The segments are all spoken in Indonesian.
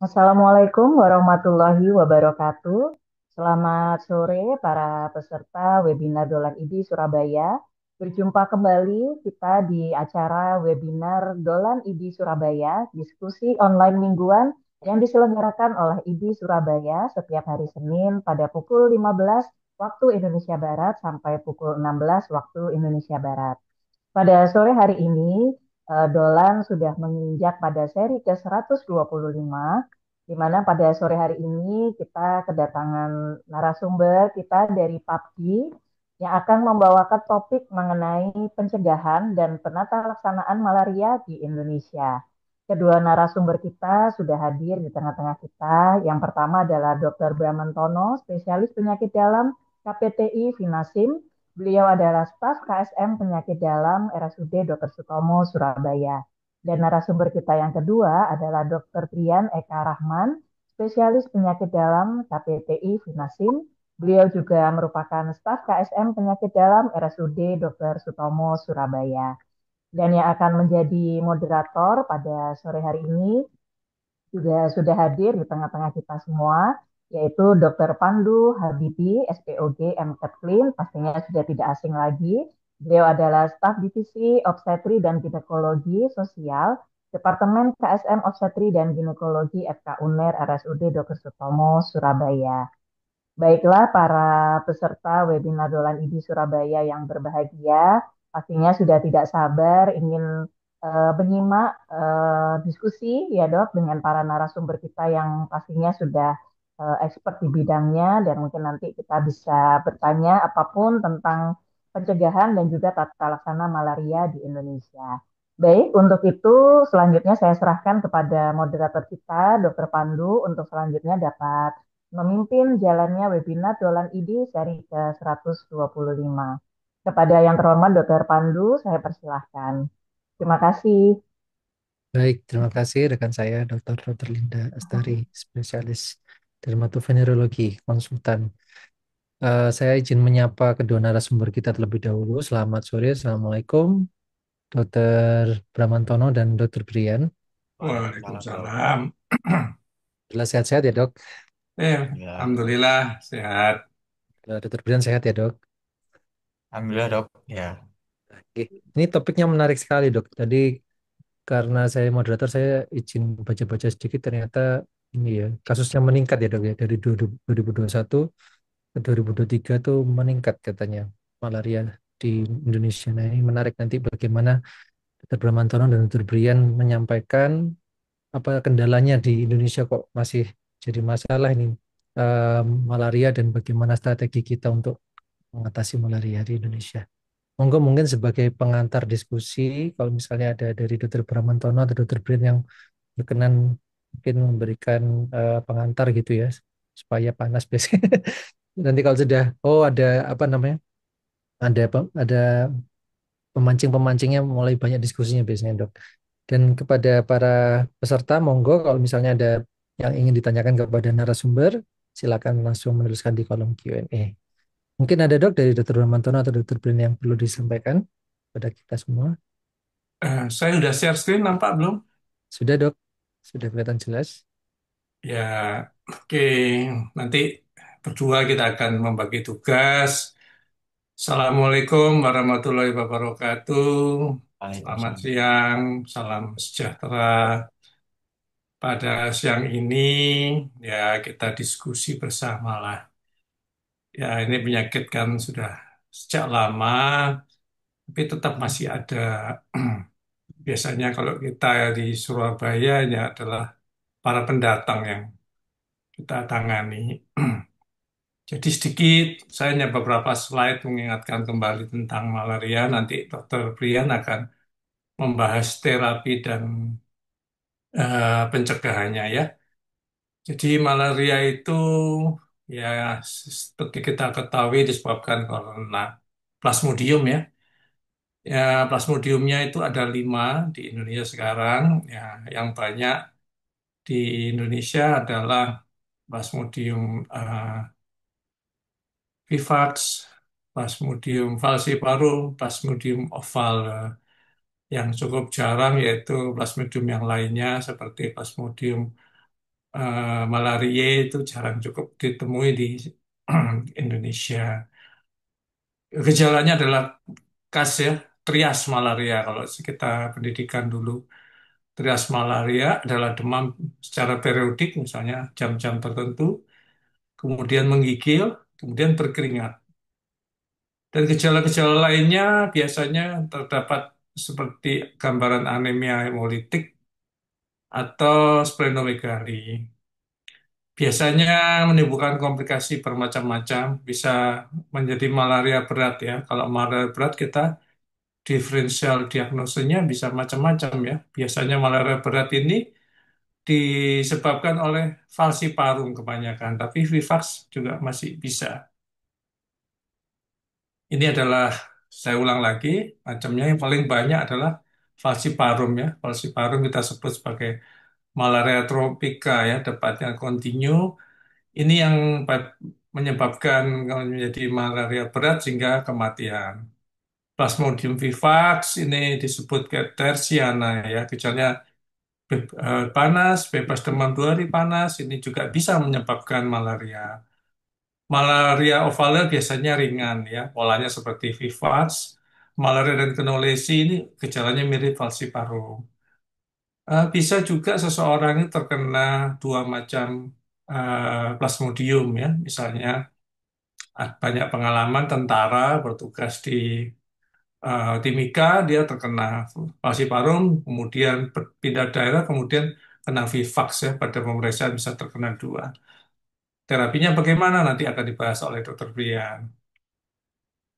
Assalamualaikum warahmatullahi wabarakatuh. Selamat sore para peserta webinar Dolan ID Surabaya. Berjumpa kembali kita di acara webinar Dolan ID Surabaya, diskusi online mingguan yang diselenggarakan oleh ID Surabaya setiap hari Senin pada pukul 15 waktu Indonesia Barat sampai pukul 16 waktu Indonesia Barat. Pada sore hari ini, Dolan sudah menginjak pada seri ke-125, di mana pada sore hari ini kita kedatangan narasumber kita dari PAPDI yang akan membawakan topik mengenai pencegahan dan penata laksanaan malaria di Indonesia. Kedua narasumber kita sudah hadir di tengah-tengah kita. Yang pertama adalah Dr. Bramantono, spesialis penyakit dalam KPTI Finasim. Beliau adalah staf KSM Penyakit Dalam RSUD Dr. Sutomo, Surabaya. Dan narasumber kita yang kedua adalah Dr. Trian Eka Rahman, spesialis penyakit dalam KPTI Finasim. Beliau juga merupakan staf KSM Penyakit Dalam RSUD Dr. Sutomo, Surabaya. Dan yang akan menjadi moderator pada sore hari ini juga sudah hadir di tengah-tengah kita semua, yaitu Dr. Pandu Habibi, SPOG MKet Clean, pastinya sudah tidak asing lagi. Beliau adalah staf divisi obstetri dan ginekologi sosial, Departemen KSM Obstetri dan Ginekologi FK UNER RSUD Dr. Sutomo, Surabaya. Baiklah para peserta webinar Dolan ID Surabaya yang berbahagia, pastinya sudah tidak sabar ingin menyimak diskusi ya Dok dengan para narasumber kita yang pastinya sudah expert di bidangnya dan mungkin nanti kita bisa bertanya apapun tentang pencegahan dan juga tata laksana malaria di Indonesia. Baik, untuk itu selanjutnya saya serahkan kepada moderator kita, Dr. Pandu, untuk selanjutnya dapat memimpin jalannya webinar Dolan ID seri ke-125. Kepada yang terhormat Dr. Pandu, saya persilahkan. Terima kasih. Baik, terima kasih rekan saya Dr. Linda Astari, spesialis dermatovenerologi, konsultan. Saya izin menyapa kedua narasumber kita terlebih dahulu. Selamat sore, Assalamualaikum, Dr. Bramantono dan Dr. Brian. Waalaikumsalam, Waalaikumsalam. Jelas sehat-sehat ya, Dok. Ya, Alhamdulillah sehat. Dr. Brian sehat ya, Dok. Alhamdulillah dok, ya. Oke. Ini topiknya menarik sekali, Dok. Tadi karena saya moderator, saya izin baca-baca sedikit. Ternyata ini ya kasusnya meningkat ya, Dok ya, dari 2021 ke 2023 tuh meningkat katanya malaria di Indonesia. Nah, ini menarik nanti bagaimana Dr. Bramantono dan Dr. Brian menyampaikan apa kendalanya di Indonesia kok masih jadi masalah ini malaria dan bagaimana strategi kita untuk mengatasi malaria di Indonesia. Monggo mungkin sebagai pengantar diskusi, kalau misalnya ada dari Dr. Bramantono atau Dr. Brian yang berkenan mungkin memberikan pengantar gitu ya, supaya panas biasanya. Nanti kalau sudah, oh ada apa namanya, ada pemancing-pemancingnya mulai banyak diskusinya biasanya dok. Dan kepada para peserta, monggo kalau misalnya ada yang ingin ditanyakan kepada narasumber, silakan langsung menuliskan di kolom Q&A. Mungkin ada dok dari Dr. Ramantono atau Dr. Brin yang perlu disampaikan pada kita semua. Saya udah share screen, nampak belum? Sudah dok, sudah kelihatan jelas. Ya, oke. Nanti berdua kita akan membagi tugas. Assalamualaikum warahmatullahi wabarakatuh. Selamat Waalaikumsalam. siang, salam sejahtera. Pada siang ini, ya kita diskusi bersama lah. Ya, ini penyakit kan sudah sejak lama, tapi tetap masih ada. Biasanya kalau kita di Surabaya ini adalah para pendatang yang kita tangani. Jadi sedikit, saya hanya beberapa slide mengingatkan kembali tentang malaria. Nanti Dokter Brian akan membahas terapi dan pencegahannya ya. Jadi malaria itu ya seperti kita ketahui disebabkan karena plasmodium ya. Ya, plasmodiumnya itu ada 5 di Indonesia sekarang. Ya, yang banyak di Indonesia adalah Plasmodium vivax, Plasmodium falciparum, Plasmodium ovale. Yang cukup jarang yaitu Plasmodium yang lainnya seperti Plasmodium malaria itu jarang cukup ditemui di Indonesia. Gejalanya adalah khas ya, trias malaria kalau kita pendidikan dulu. Trias malaria adalah demam secara periodik, misalnya jam-jam tertentu, kemudian menggigil, kemudian berkeringat. Dan gejala-gejala lainnya biasanya terdapat seperti gambaran anemia hemolitik atau splenomegali. Biasanya menimbulkan komplikasi bermacam-macam, bisa menjadi malaria berat ya. Kalau malaria berat kita diferensial diagnosenya bisa macam-macam ya. Biasanya malaria berat ini disebabkan oleh falsiparum kebanyakan, tapi vivax juga masih bisa. Ini adalah, saya ulang lagi, macamnya yang paling banyak adalah falciparum ya. Falciparum kita sebut sebagai malaria tropika ya, debatnya kontinu. Ini yang menyebabkan kalau menjadi malaria berat sehingga kematian. Plasmodium vivax ini disebut tersiana ya, gejalanya panas, bebas demam 2 hari panas, ini juga bisa menyebabkan malaria. Malaria ovaler biasanya ringan ya, polanya seperti vivax. Malaria dan knowlesi ini gejalanya mirip falciparum. Bisa juga seseorang itu terkena dua macam plasmodium ya, misalnya banyak pengalaman tentara bertugas di Timika, dia terkena falciparum, kemudian pindah daerah, kemudian kena vivax ya, pada pemeriksaan bisa terkena dua. Terapinya bagaimana nanti akan dibahas oleh Dokter Brian.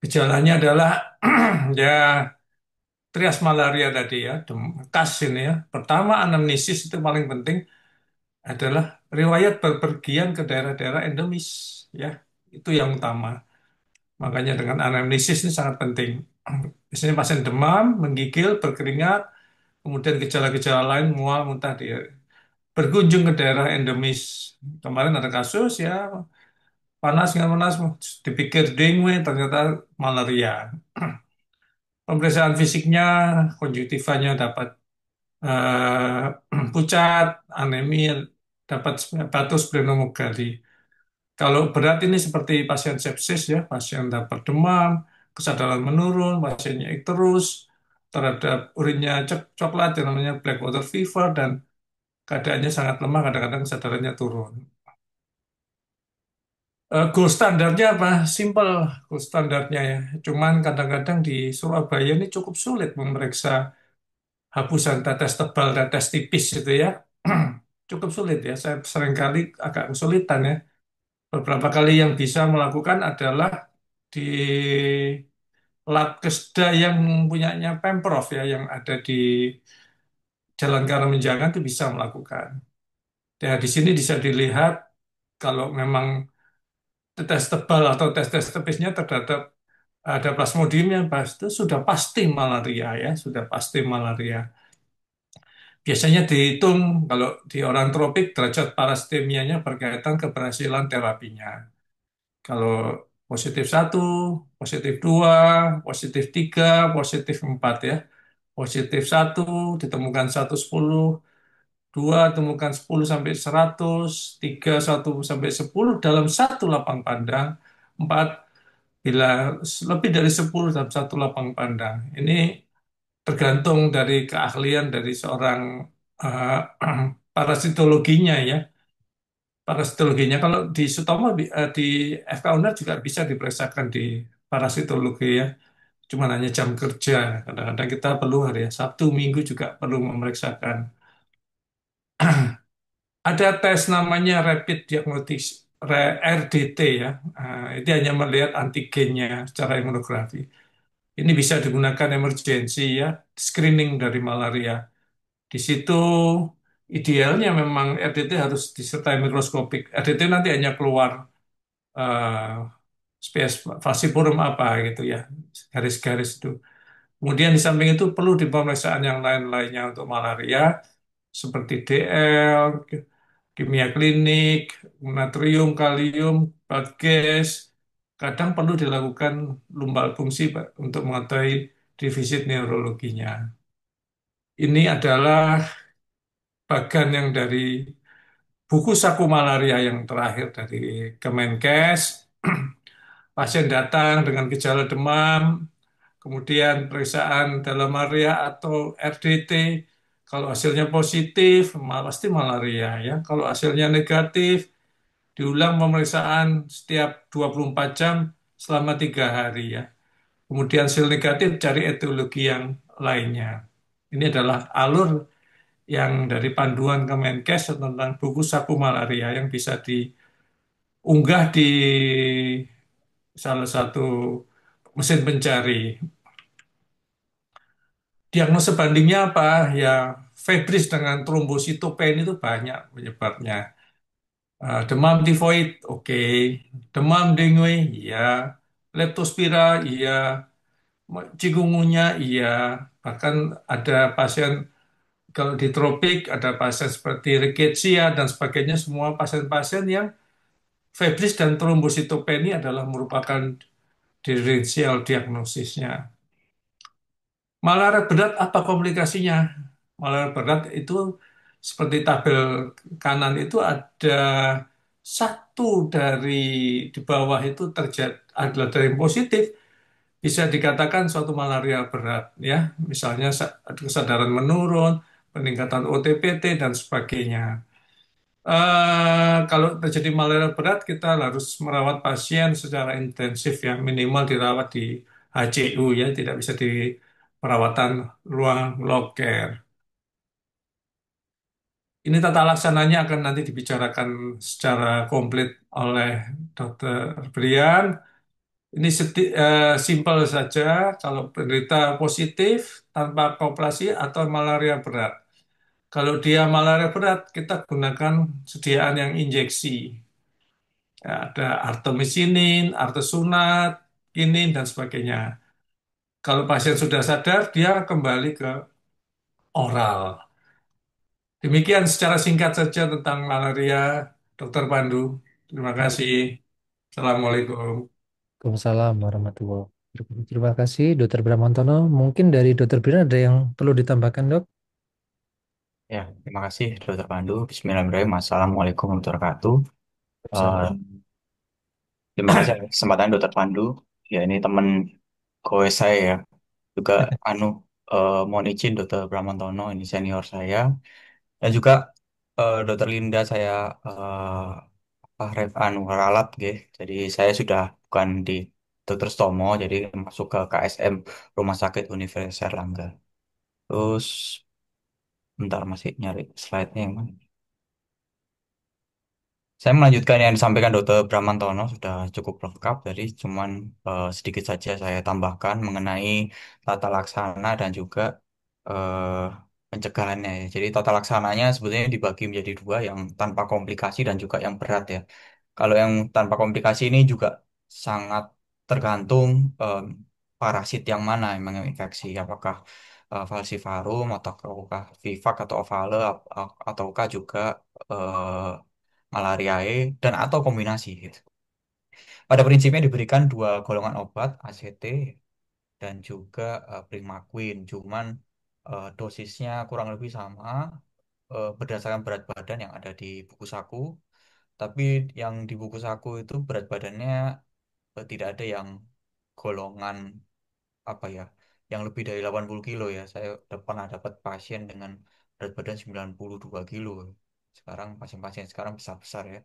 Gejalanya adalah ya trias malaria tadi ya, khas ini ya. Pertama anamnesis itu paling penting adalah riwayat berpergian ke daerah-daerah endemis ya. Itu yang utama. Makanya dengan anamnesis ini sangat penting. Biasanya pasien demam, menggigil, berkeringat, kemudian gejala-gejala lain mual, muntah dia berkunjung ke daerah endemis. Kemarin ada kasus ya panas nggak panas, dipikir dengue, ternyata malaria. Pemeriksaan fisiknya, konjuktivanya dapat pucat, anemia, dapat batuk splenomegali. Kalau berat ini seperti pasien sepsis ya, pasien dapat demam, kesadaran menurun, pasiennya ikterus, terhadap urinnya coklat yang namanya black water fever, dan keadaannya sangat lemah, kadang-kadang kesadarannya turun. Gold standarnya apa? Simple gold standarnya ya. Cuman kadang-kadang di Surabaya ini cukup sulit memeriksa hapusan tetes tebal, tetes tipis itu ya. Cukup sulit ya. Saya seringkali agak kesulitan ya. Beberapa kali yang bisa melakukan adalah di lab Kesda yang punyanya Pemprov ya, yang ada di Jalan Karamanjanga itu bisa melakukan. Ya, di sini bisa dilihat kalau memang tes tebal atau tes-tes tepisnya terhadap ada plasmodium yang pas itu sudah pasti malaria ya, sudah pasti malaria. Biasanya dihitung kalau di orang tropik derajat parastemianya berkaitan keberhasilan terapinya. Kalau positif satu, positif dua, positif tiga, positif empat ya. Positif satu ditemukan 110, dua ditemukan 10 sampai 100, tiga 1 sampai 10 dalam satu lapang pandang, empat bila lebih dari 10 dalam satu lapang pandang. Ini tergantung dari keahlian dari seorang eh, parasitologinya ya. Parasitologinya kalau di Sutomo di FK Uner juga bisa diperiksakan di parasitologi ya. Cuma hanya jam kerja. Kadang-kadang kita perlu hari ya, Sabtu, Minggu juga perlu memeriksakan. Ada tes namanya Rapid Diagnostic RDT ya. Itu hanya melihat antigennya secara imunografi. Ini bisa digunakan emergensi ya, screening dari malaria. Di situ idealnya memang RDT harus disertai mikroskopik. RDT nanti hanya keluar eh, spesies falciparum apa gitu ya, garis-garis itu. Kemudian di samping itu perlu di pemeriksaan yang lain-lainnya untuk malaria seperti DL, kimia klinik, natrium, kalium, blood gas. Kadang perlu dilakukan lumbal fungsi Pak, untuk mengetahui defisit neurologinya. Ini adalah bagan yang dari buku saku malaria yang terakhir dari Kemenkes. Pasien datang dengan gejala demam, kemudian pemeriksaan dalam malaria atau RDT. Kalau hasilnya positif, pasti malaria ya. Kalau hasilnya negatif, diulang pemeriksaan setiap 24 jam selama 3 hari ya. Kemudian hasil negatif cari etiologi yang lainnya. Ini adalah alur yang dari panduan Kemenkes tentang buku saku malaria yang bisa diunggah di salah satu mesin pencari. Diagnosa bandingnya apa? Ya, febris dengan trombositopenia itu banyak penyebabnya. Demam tifoid, oke. Demam dengue, iya. Leptospira, iya. Cikungunya, iya. Bahkan ada pasien, kalau di tropik, ada pasien seperti rickettsia dan sebagainya, semua pasien-pasien yang febris dan trombositopenia adalah merupakan diferensial diagnosisnya. Malaria berat apa komplikasinya? Malaria berat itu seperti tabel kanan itu ada satu dari di bawah itu terjadi adalah dari yang positif, bisa dikatakan suatu malaria berat ya. Misalnya kesadaran menurun, peningkatan OTPT dan sebagainya. Kalau terjadi malaria berat, kita harus merawat pasien secara intensif ya, minimal dirawat di HCU ya, tidak bisa di perawatan ruang loker. Ini tata laksananya akan nanti dibicarakan secara komplit oleh Dr. Brian. Ini simpel saja, kalau penderita positif tanpa koplasi atau malaria berat. Kalau dia malaria berat, kita gunakan sediaan yang injeksi. Ya, ada artemisinin, artesunat, kinin, dan sebagainya. Kalau pasien sudah sadar, dia kembali ke oral. Demikian secara singkat saja tentang malaria, Dokter Pandu. Terima kasih. Assalamualaikum. Waalaikumsalam warahmatullahi wabarakatuh. Terima kasih Dokter Bramantono. Mungkin dari Dokter Brian ada yang perlu ditambahkan, Dok? Ya, terima kasih Dokter Pandu. Bismillahirrahmanirrahim. Assalamualaikum warahmatullahi wabarakatuh. Eh, Salam. Terima kasih atas kesempatan Dokter Pandu. Ya, ini teman kowe saya ya. Juga mohon izin Dokter Bramantono, ini senior saya. Dan juga Dokter Linda saya ralat, gitu. Jadi saya sudah bukan di Dokter Stomo, jadi masuk ke KSM Rumah Sakit Universitas Erlangga. Terus bentar masih nyari slide-nya yang mana. Saya melanjutkan yang disampaikan Dr. Bramantono sudah cukup lengkap, jadi cuman sedikit saja saya tambahkan mengenai tata laksana dan juga eh, pencegahannya ya. Jadi tata laksananya sebetulnya dibagi menjadi dua, yang tanpa komplikasi dan juga yang berat ya. Kalau yang tanpa komplikasi ini juga sangat tergantung parasit yang mana yang menginfeksi, apakah falciparum ataukah vivax atau ovale ataukah juga eh, malariae dan atau kombinasi gitu. Pada prinsipnya diberikan dua golongan obat ACT dan juga Primaquine, cuman dosisnya kurang lebih sama berdasarkan berat badan yang ada di buku saku. Tapi yang di buku saku itu berat badannya tidak ada yang golongan apa ya, yang lebih dari 80 kilo ya. Saya udah pernah dapat pasien dengan berat badan 92 kilo. Sekarang pasien-pasien sekarang besar-besar ya.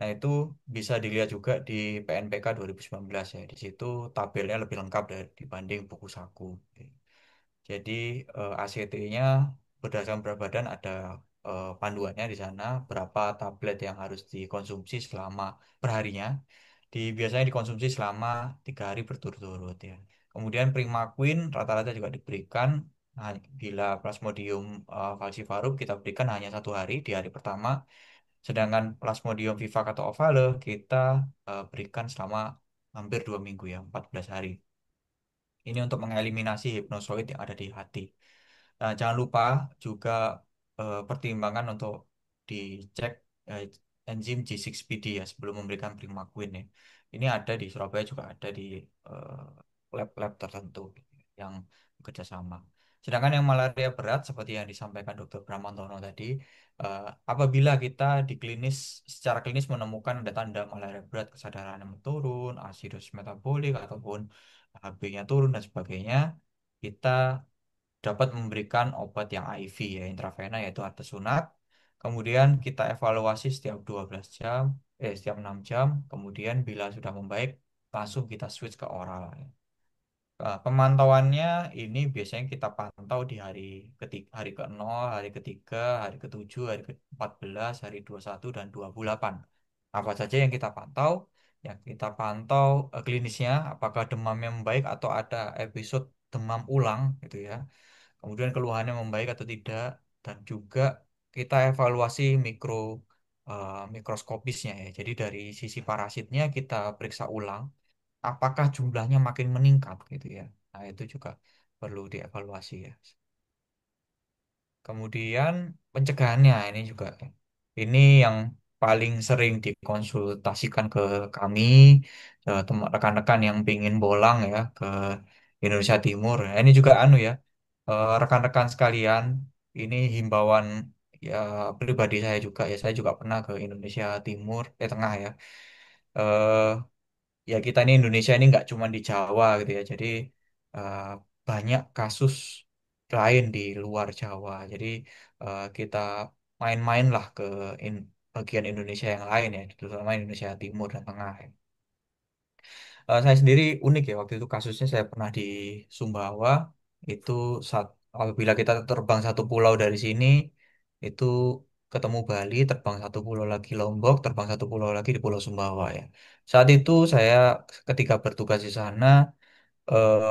Nah, itu bisa dilihat juga di PNPK 2019 ya. Di situ tabelnya lebih lengkap dibanding buku saku. Jadi ACT-nya berdasarkan berat badan ada panduannya di sana berapa tablet yang harus dikonsumsi selama perharinya. Biasanya dikonsumsi selama 3 hari berturut-turut ya. Kemudian Primaquine rata-rata juga diberikan. Nah, bila Plasmodium falciparum kita berikan hanya 1 hari di hari pertama. Sedangkan Plasmodium vivax atau ovale kita berikan selama hampir 2 minggu ya, 14 hari. Ini untuk mengeliminasi hipnosoid yang ada di hati. Nah, jangan lupa juga pertimbangan untuk dicek eh, enzim G6PD ya sebelum memberikan Primaquine ya. Ini ada di Surabaya, juga ada di lab-lab tertentu yang kerjasama. Sedangkan yang malaria berat seperti yang disampaikan Dr. Pramantono tadi, apabila kita di klinis secara klinis menemukan ada tanda malaria berat, kesadaran yang menurun, acidosis metabolik ataupun HB-nya turun dan sebagainya, kita dapat memberikan obat yang IV ya intravena yaitu artesunat. Kemudian kita evaluasi setiap 12 jam, setiap 6 jam. Kemudian bila sudah membaik, langsung kita switch ke oral. Pemantauannya ini biasanya kita pantau di hari ketiga, hari ke-0, hari ketiga, hari ke-7, hari ke-14, hari 21 dan 28. Apa saja yang kita pantau? Yang kita pantau klinisnya, apakah demamnya membaik atau ada episode demam ulang gitu ya. Kemudian keluhannya membaik atau tidak, dan juga kita evaluasi mikroskopisnya ya. Jadi dari sisi parasitnya kita periksa ulang apakah jumlahnya makin meningkat gitu ya. Nah, itu juga perlu dievaluasi ya. Kemudian pencegahannya ini juga ini yang paling sering dikonsultasikan ke kami rekan-rekan yang ingin bolang ya ke Indonesia Timur. Nah, ini juga anu ya rekan-rekan sekalian ini himbauan ya pribadi saya juga ya saya juga pernah ke Indonesia Timur Tengah ya. Eh, ya kita ini Indonesia ini nggak cuma di Jawa gitu ya. Jadi eh, banyak kasus lain di luar Jawa. Jadi kita main-main lah ke bagian Indonesia yang lain ya, terutama Indonesia Timur dan Tengah. Ya. Saya sendiri unik ya waktu itu kasusnya saya pernah di Sumbawa itu saat apabila kita terbang satu pulau dari sini itu ketemu Bali, terbang satu pulau lagi Lombok, terbang satu pulau lagi di Pulau Sumbawa ya. Saat itu saya ketika bertugas di sana eh,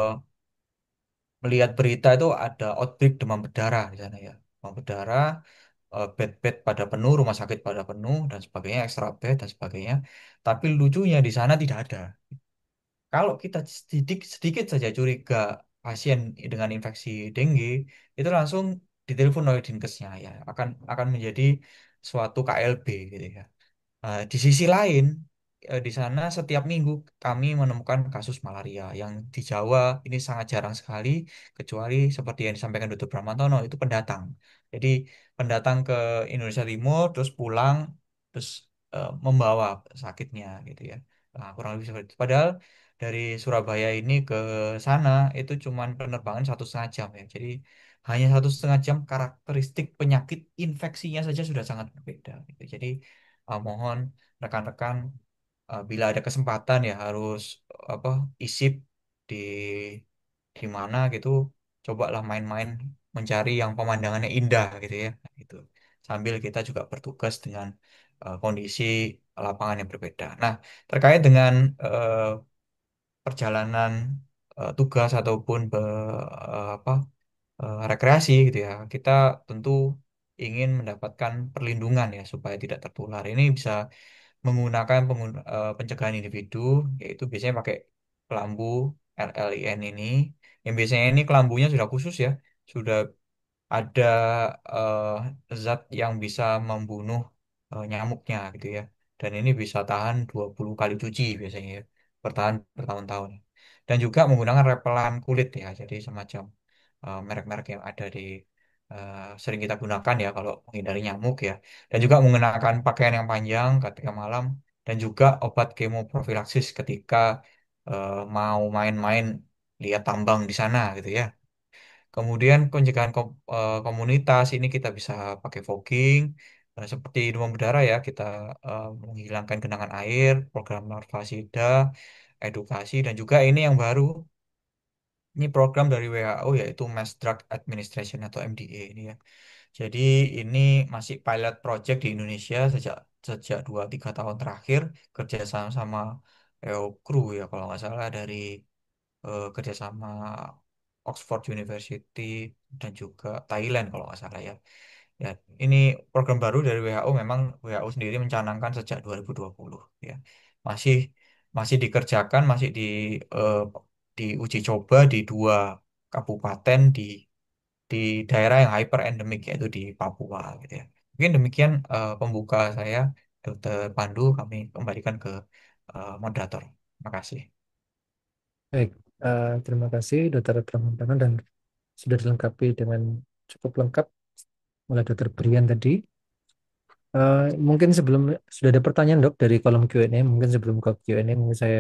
melihat berita itu ada outbreak demam berdarah di sana ya. Demam berdarah, bed-bed pada penuh, rumah sakit pada penuh dan sebagainya, extra bed dan sebagainya. Tapi lucunya di sana tidak ada. Kalau kita sedikit, sedikit saja curiga pasien dengan infeksi dengue, itu langsung ditelepon oleh dinkesnya ya, akan menjadi suatu KLB gitu ya. Di sisi lain, di sana setiap minggu kami menemukan kasus malaria yang di Jawa ini sangat jarang sekali, kecuali seperti yang disampaikan Dr. Pramantono itu pendatang. Jadi pendatang ke Indonesia Timur terus pulang terus membawa sakitnya gitu ya. Nah, kurang lebih seperti itu. Padahal dari Surabaya ini ke sana itu cuman penerbangan 1,5 jam ya. Jadi hanya 1,5 jam karakteristik penyakit infeksinya saja sudah sangat berbeda. Gitu. Jadi mohon rekan-rekan bila ada kesempatan ya harus apa isip di mana gitu cobalah main-main mencari yang pemandangannya indah gitu ya gitu sambil kita juga bertugas dengan kondisi lapangan yang berbeda. Nah, terkait dengan perjalanan tugas ataupun rekreasi gitu ya, kita tentu ingin mendapatkan perlindungan ya supaya tidak tertular. Ini bisa menggunakan pencegahan individu, yaitu biasanya pakai kelambu RLIN ini, yang biasanya ini kelambunya sudah khusus ya, sudah ada zat yang bisa membunuh nyamuknya gitu ya. Dan ini bisa tahan 20 kali cuci biasanya ya, bertahan bertahun-tahun. Dan juga menggunakan repelan kulit ya, jadi semacam merek-merek yang ada di sering kita gunakan ya kalau menghindari nyamuk ya. Dan juga menggunakan pakaian yang panjang ketika malam dan juga obat kemoprofilaksis ketika mau main-main lihat tambang di sana gitu ya. Kemudian pencegahan komunitas ini kita bisa pakai fogging, seperti demam berdarah ya, kita menghilangkan genangan air, program larvasida, edukasi, dan juga ini yang baru, ini program dari WHO yaitu Mass Drug Administration atau MDA ini ya. Jadi ini masih pilot project di Indonesia sejak sejak 2-3 tahun terakhir kerjasama sama EOKRU ya kalau nggak salah dari kerjasama Oxford University dan juga Thailand kalau nggak salah ya. Ya, ini program baru dari WHO memang WHO sendiri mencanangkan sejak 2020 ya. Masih masih dikerjakan, masih eh, diuji coba di 2 kabupaten di daerah yang hyper endemik yaitu di Papua gitu ya. Mungkin demikian pembuka saya, Dr. Pandu, kami kembalikan ke moderator. Terima kasih. Baik, terima kasih Dokter Pramontana dan sudah dilengkapi dengan cukup lengkap oleh Dokter Brian tadi. Mungkin sebelum sudah ada pertanyaan dok dari kolom Q&A, mungkin sebelum ke Q&A mungkin saya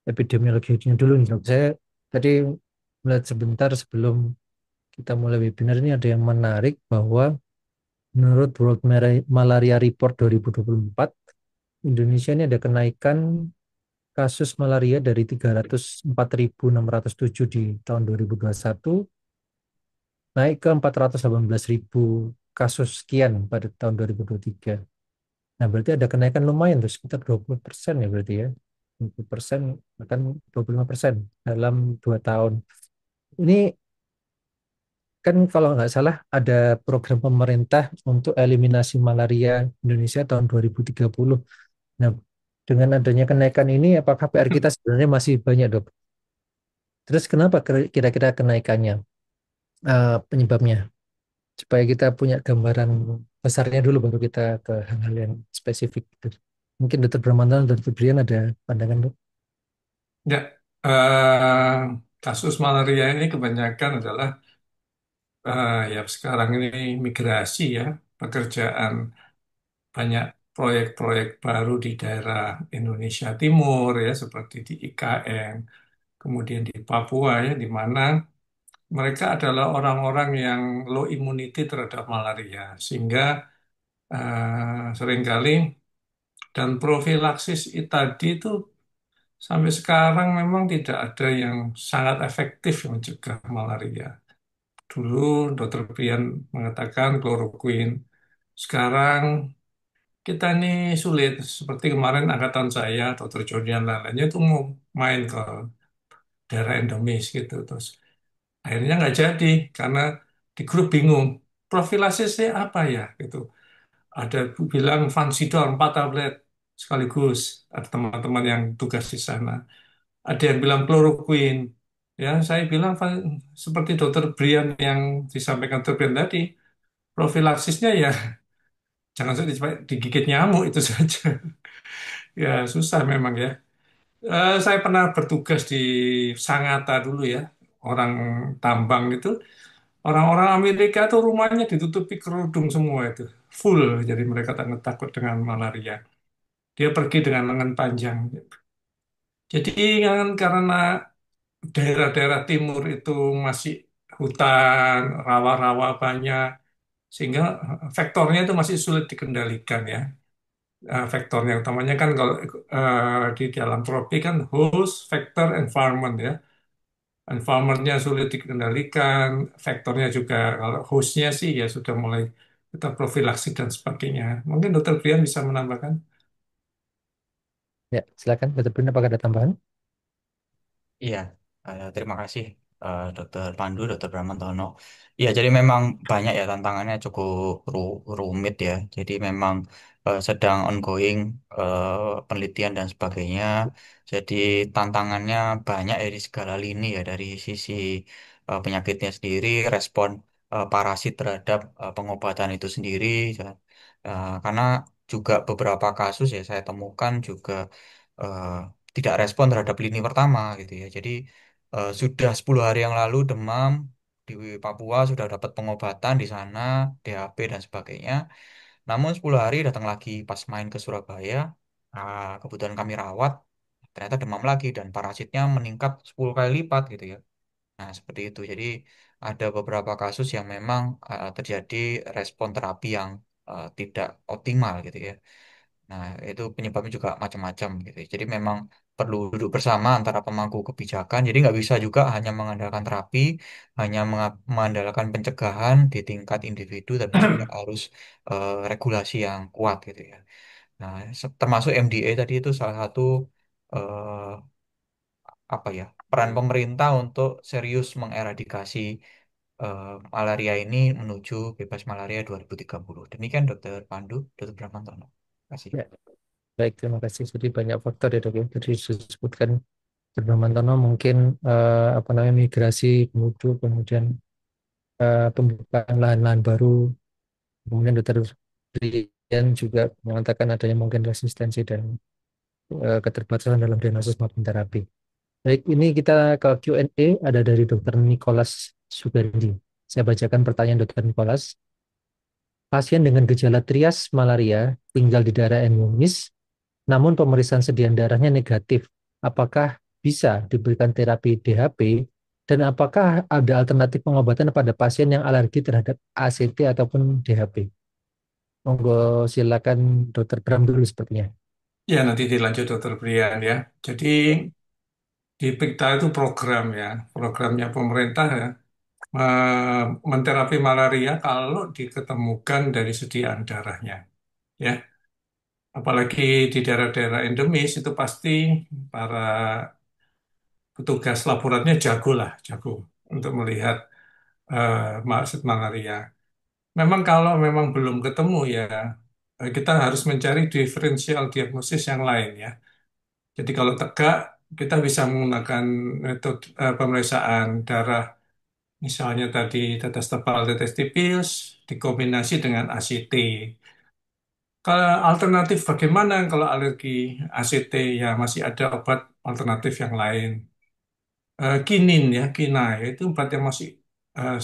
epidemiologinya dulu nih dok. Saya tadi melihat sebentar sebelum kita mulai webinar ini ada yang menarik bahwa menurut World Malaria Report 2024, Indonesia ini ada kenaikan kasus malaria dari 304.607 di tahun 2021 naik ke 418.000 kasus sekian pada tahun 2023. Nah, berarti ada kenaikan lumayan tuh sekitar 20% ya berarti ya. 20% bahkan 25% dalam 2 tahun. Ini kan kalau nggak salah ada program pemerintah untuk eliminasi malaria Indonesia tahun 2030. Nah, dengan adanya kenaikan ini apakah PR kita sebenarnya masih banyak, Dok? Terus kenapa kira-kira kenaikannya? Penyebabnya? Supaya kita punya gambaran besarnya dulu baru kita ke hal-hal yang spesifik gitu. Mungkin Dokter Bramanthan dan Dokter Brian ada pandangan, Dok? Ya, eh, kasus malaria ini kebanyakan adalah ya sekarang ini migrasi ya, pekerjaan banyak proyek-proyek baru di daerah Indonesia Timur ya, seperti di IKN, kemudian di Papua ya, di mana mereka adalah orang-orang yang low immunity terhadap malaria, sehingga seringkali dan profilaksis tadi itu sampai sekarang memang tidak ada yang sangat efektif mencegah malaria. Dulu Dr. Brian mengatakan kloroquine. Sekarang kita ini sulit. Seperti kemarin angkatan saya, Dr. Jodian lainnya itu mau main ke daerah endemis gitu. Terus akhirnya nggak jadi karena di grup bingung. Profilakisnya apa ya gitu. Ada bilang Fansidor 4 tablet sekaligus. Ada teman-teman yang tugas di sana. Ada yang bilang kloroquine. Ya, saya bilang seperti Dokter Brian yang disampaikan Dokter Brian tadi, profilaksisnya ya jangan sampai digigit nyamuk itu saja. Ya susah memang ya. Saya pernah bertugas di Sangatta dulu ya, orang tambang itu. Orang-orang Amerika tuh rumahnya ditutupi kerudung semua itu, full. Jadi mereka takut takut dengan malaria. Dia pergi dengan lengan panjang. Jadi kan karena daerah-daerah timur itu masih hutan, rawa-rawa banyak, sehingga vektornya itu masih sulit dikendalikan ya. Vektornya utamanya kan kalau di dalam tropi kan host, vector, environment ya. Environment-nya sulit dikendalikan, vektornya juga kalau hostnya sih ya sudah mulai kita profilaksi dan sebagainya. Mungkin Dokter Brian bisa menambahkan. Ya, silakan Dokter Brian apakah ada tambahan? Iya, terima kasih Dokter Pandu, Dokter Bramantono. Iya, jadi memang banyak ya tantangannya cukup rumit ya. Jadi memang sedang ongoing penelitian dan sebagainya. Jadi tantangannya banyak ya di segala lini ya dari sisi penyakitnya sendiri, respon parasit terhadap pengobatan itu sendiri. Ya. Karena juga beberapa kasus ya saya temukan juga eh, tidak respon terhadap lini pertama gitu ya. Jadi sudah 10 hari yang lalu demam di Papua sudah dapat pengobatan di sana, DHP dan sebagainya. Namun 10 hari datang lagi pas main ke Surabaya, kebetulan kami rawat, ternyata demam lagi dan parasitnya meningkat 10 kali lipat gitu ya. Nah, seperti itu. Jadi ada beberapa kasus yang memang terjadi respon terapi yang tidak optimal gitu ya. Nah, itu penyebabnya juga macam-macam gitu. Jadi memang perlu duduk bersama antara pemangku kebijakan. Jadi nggak bisa juga hanya mengandalkan terapi, hanya mengandalkan pencegahan di tingkat individu, tapi juga harus regulasi yang kuat gitu ya. Nah, termasuk MDA tadi itu salah satu eh, apa ya peran pemerintah untuk serius mengeradikasi eh, malaria ini menuju bebas malaria 2030. Demikian Dokter Pandu, Dokter Bramantono. Terima kasih. Ya, baik, terima kasih. Jadi banyak faktor ya dok ya. Tadi disebutkan Dokter Bramantano mungkin apa namanya migrasi penduduk, kemudian pembukaan lahan-lahan baru, kemudian Dokter Brian juga mengatakan adanya mungkin resistensi dan keterbatasan dalam diagnosis maupun terapi. Baik, ini kita ke Q&A ada dari Dokter Nicholas Sugardi. Saya bacakan pertanyaan Dokter Nicholas. Pasien dengan gejala trias malaria tinggal di daerah endemis, namun pemeriksaan sediaan darahnya negatif. Apakah bisa diberikan terapi DHP dan apakah ada alternatif pengobatan pada pasien yang alergi terhadap ACT ataupun DHP? Monggo silakan Dokter Bram dulu sepertinya. Ya, nanti dilanjut Dokter Brian ya. Jadi di PIKTA itu program ya, programnya pemerintah ya, menterapi malaria kalau diketemukan dari sediaan darahnya. Ya, apalagi di daerah-daerah endemis itu pasti para petugas laboratnya jago lah, jago untuk melihat maksud malaria. Memang kalau memang belum ketemu ya, kita harus mencari diferensial diagnosis yang lain ya. Jadi kalau tegak, kita bisa menggunakan metode pemeriksaan darah, misalnya tadi tetes tebal, tetes tipis, dikombinasi dengan ACT. Kalau alternatif bagaimana kalau alergi ACT ya masih ada obat alternatif yang lain. Kinin ya, kina ya, itu obat yang masih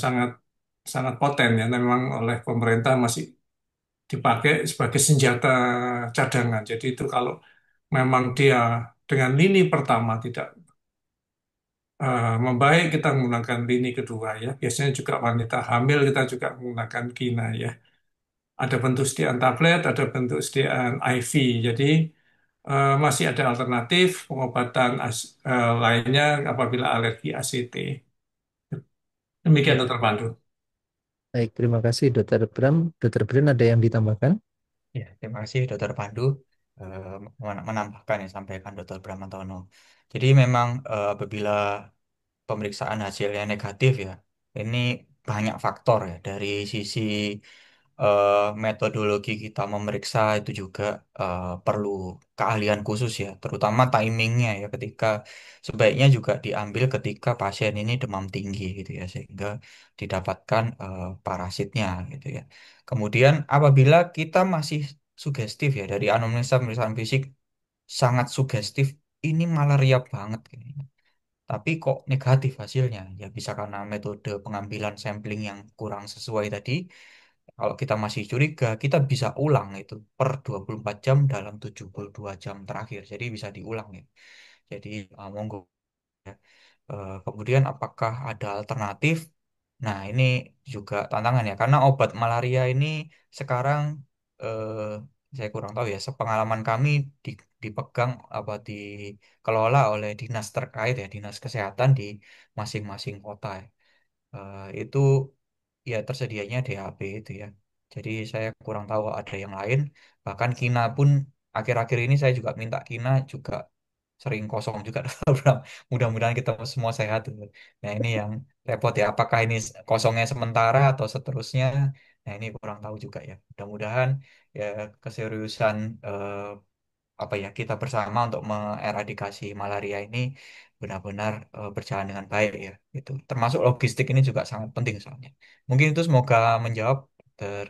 sangat sangat poten ya, memang oleh pemerintah masih dipakai sebagai senjata cadangan. Jadi itu kalau memang dia dengan lini pertama tidak membaik, kita menggunakan lini kedua ya. Biasanya juga wanita hamil kita juga menggunakan kina ya. Ada bentuk sediaan tablet, ada bentuk sediaan IV. Jadi masih ada alternatif pengobatan lainnya apabila alergi ACT. Demikian Ya, Dokter Pandu. baik, terima kasih Dokter Bram. Dokter Bram ada yang ditambahkan? Ya, terima kasih Dokter Pandu menambahkan yang sampaikan Dokter Bramantono. Jadi memang apabila pemeriksaan hasilnya negatif ya, ini banyak faktor ya dari sisi metodologi kita memeriksa itu juga perlu keahlian khusus ya, terutama timingnya ya ketika sebaiknya juga diambil ketika pasien ini demam tinggi gitu ya, sehingga didapatkan parasitnya gitu ya. Kemudian apabila kita masih sugestif ya dari anamnesa pemeriksaan fisik sangat sugestif, ini malaria banget kayaknya. Tapi kok negatif hasilnya? Ya bisa karena metode pengambilan sampling yang kurang sesuai tadi. Kalau kita masih curiga, kita bisa ulang itu per 24 jam dalam 72 jam terakhir. Jadi bisa diulang ya. Jadi monggo ya. Kemudian apakah ada alternatif? Nah, ini juga tantangan ya, karena obat malaria ini sekarang eh, saya kurang tahu ya. Sepengalaman kami dipegang apa dikelola oleh dinas terkait ya, dinas kesehatan di masing-masing kota ya. Itu ya tersedianya DAP itu ya. Jadi saya kurang tahu ada yang lain. Bahkan Kina pun akhir-akhir ini saya juga minta Kina juga sering kosong juga. Bram. Mudah-mudahan kita semua sehat. Nah ini yang repot ya. Apakah ini kosongnya sementara atau seterusnya? Nah ini kurang tahu juga ya. Mudah-mudahan ya keseriusan apa ya kita bersama untuk mengeradikasi malaria ini benar-benar berjalan dengan baik ya. Itu termasuk logistik ini juga sangat penting soalnya. Mungkin itu semoga menjawab Dokter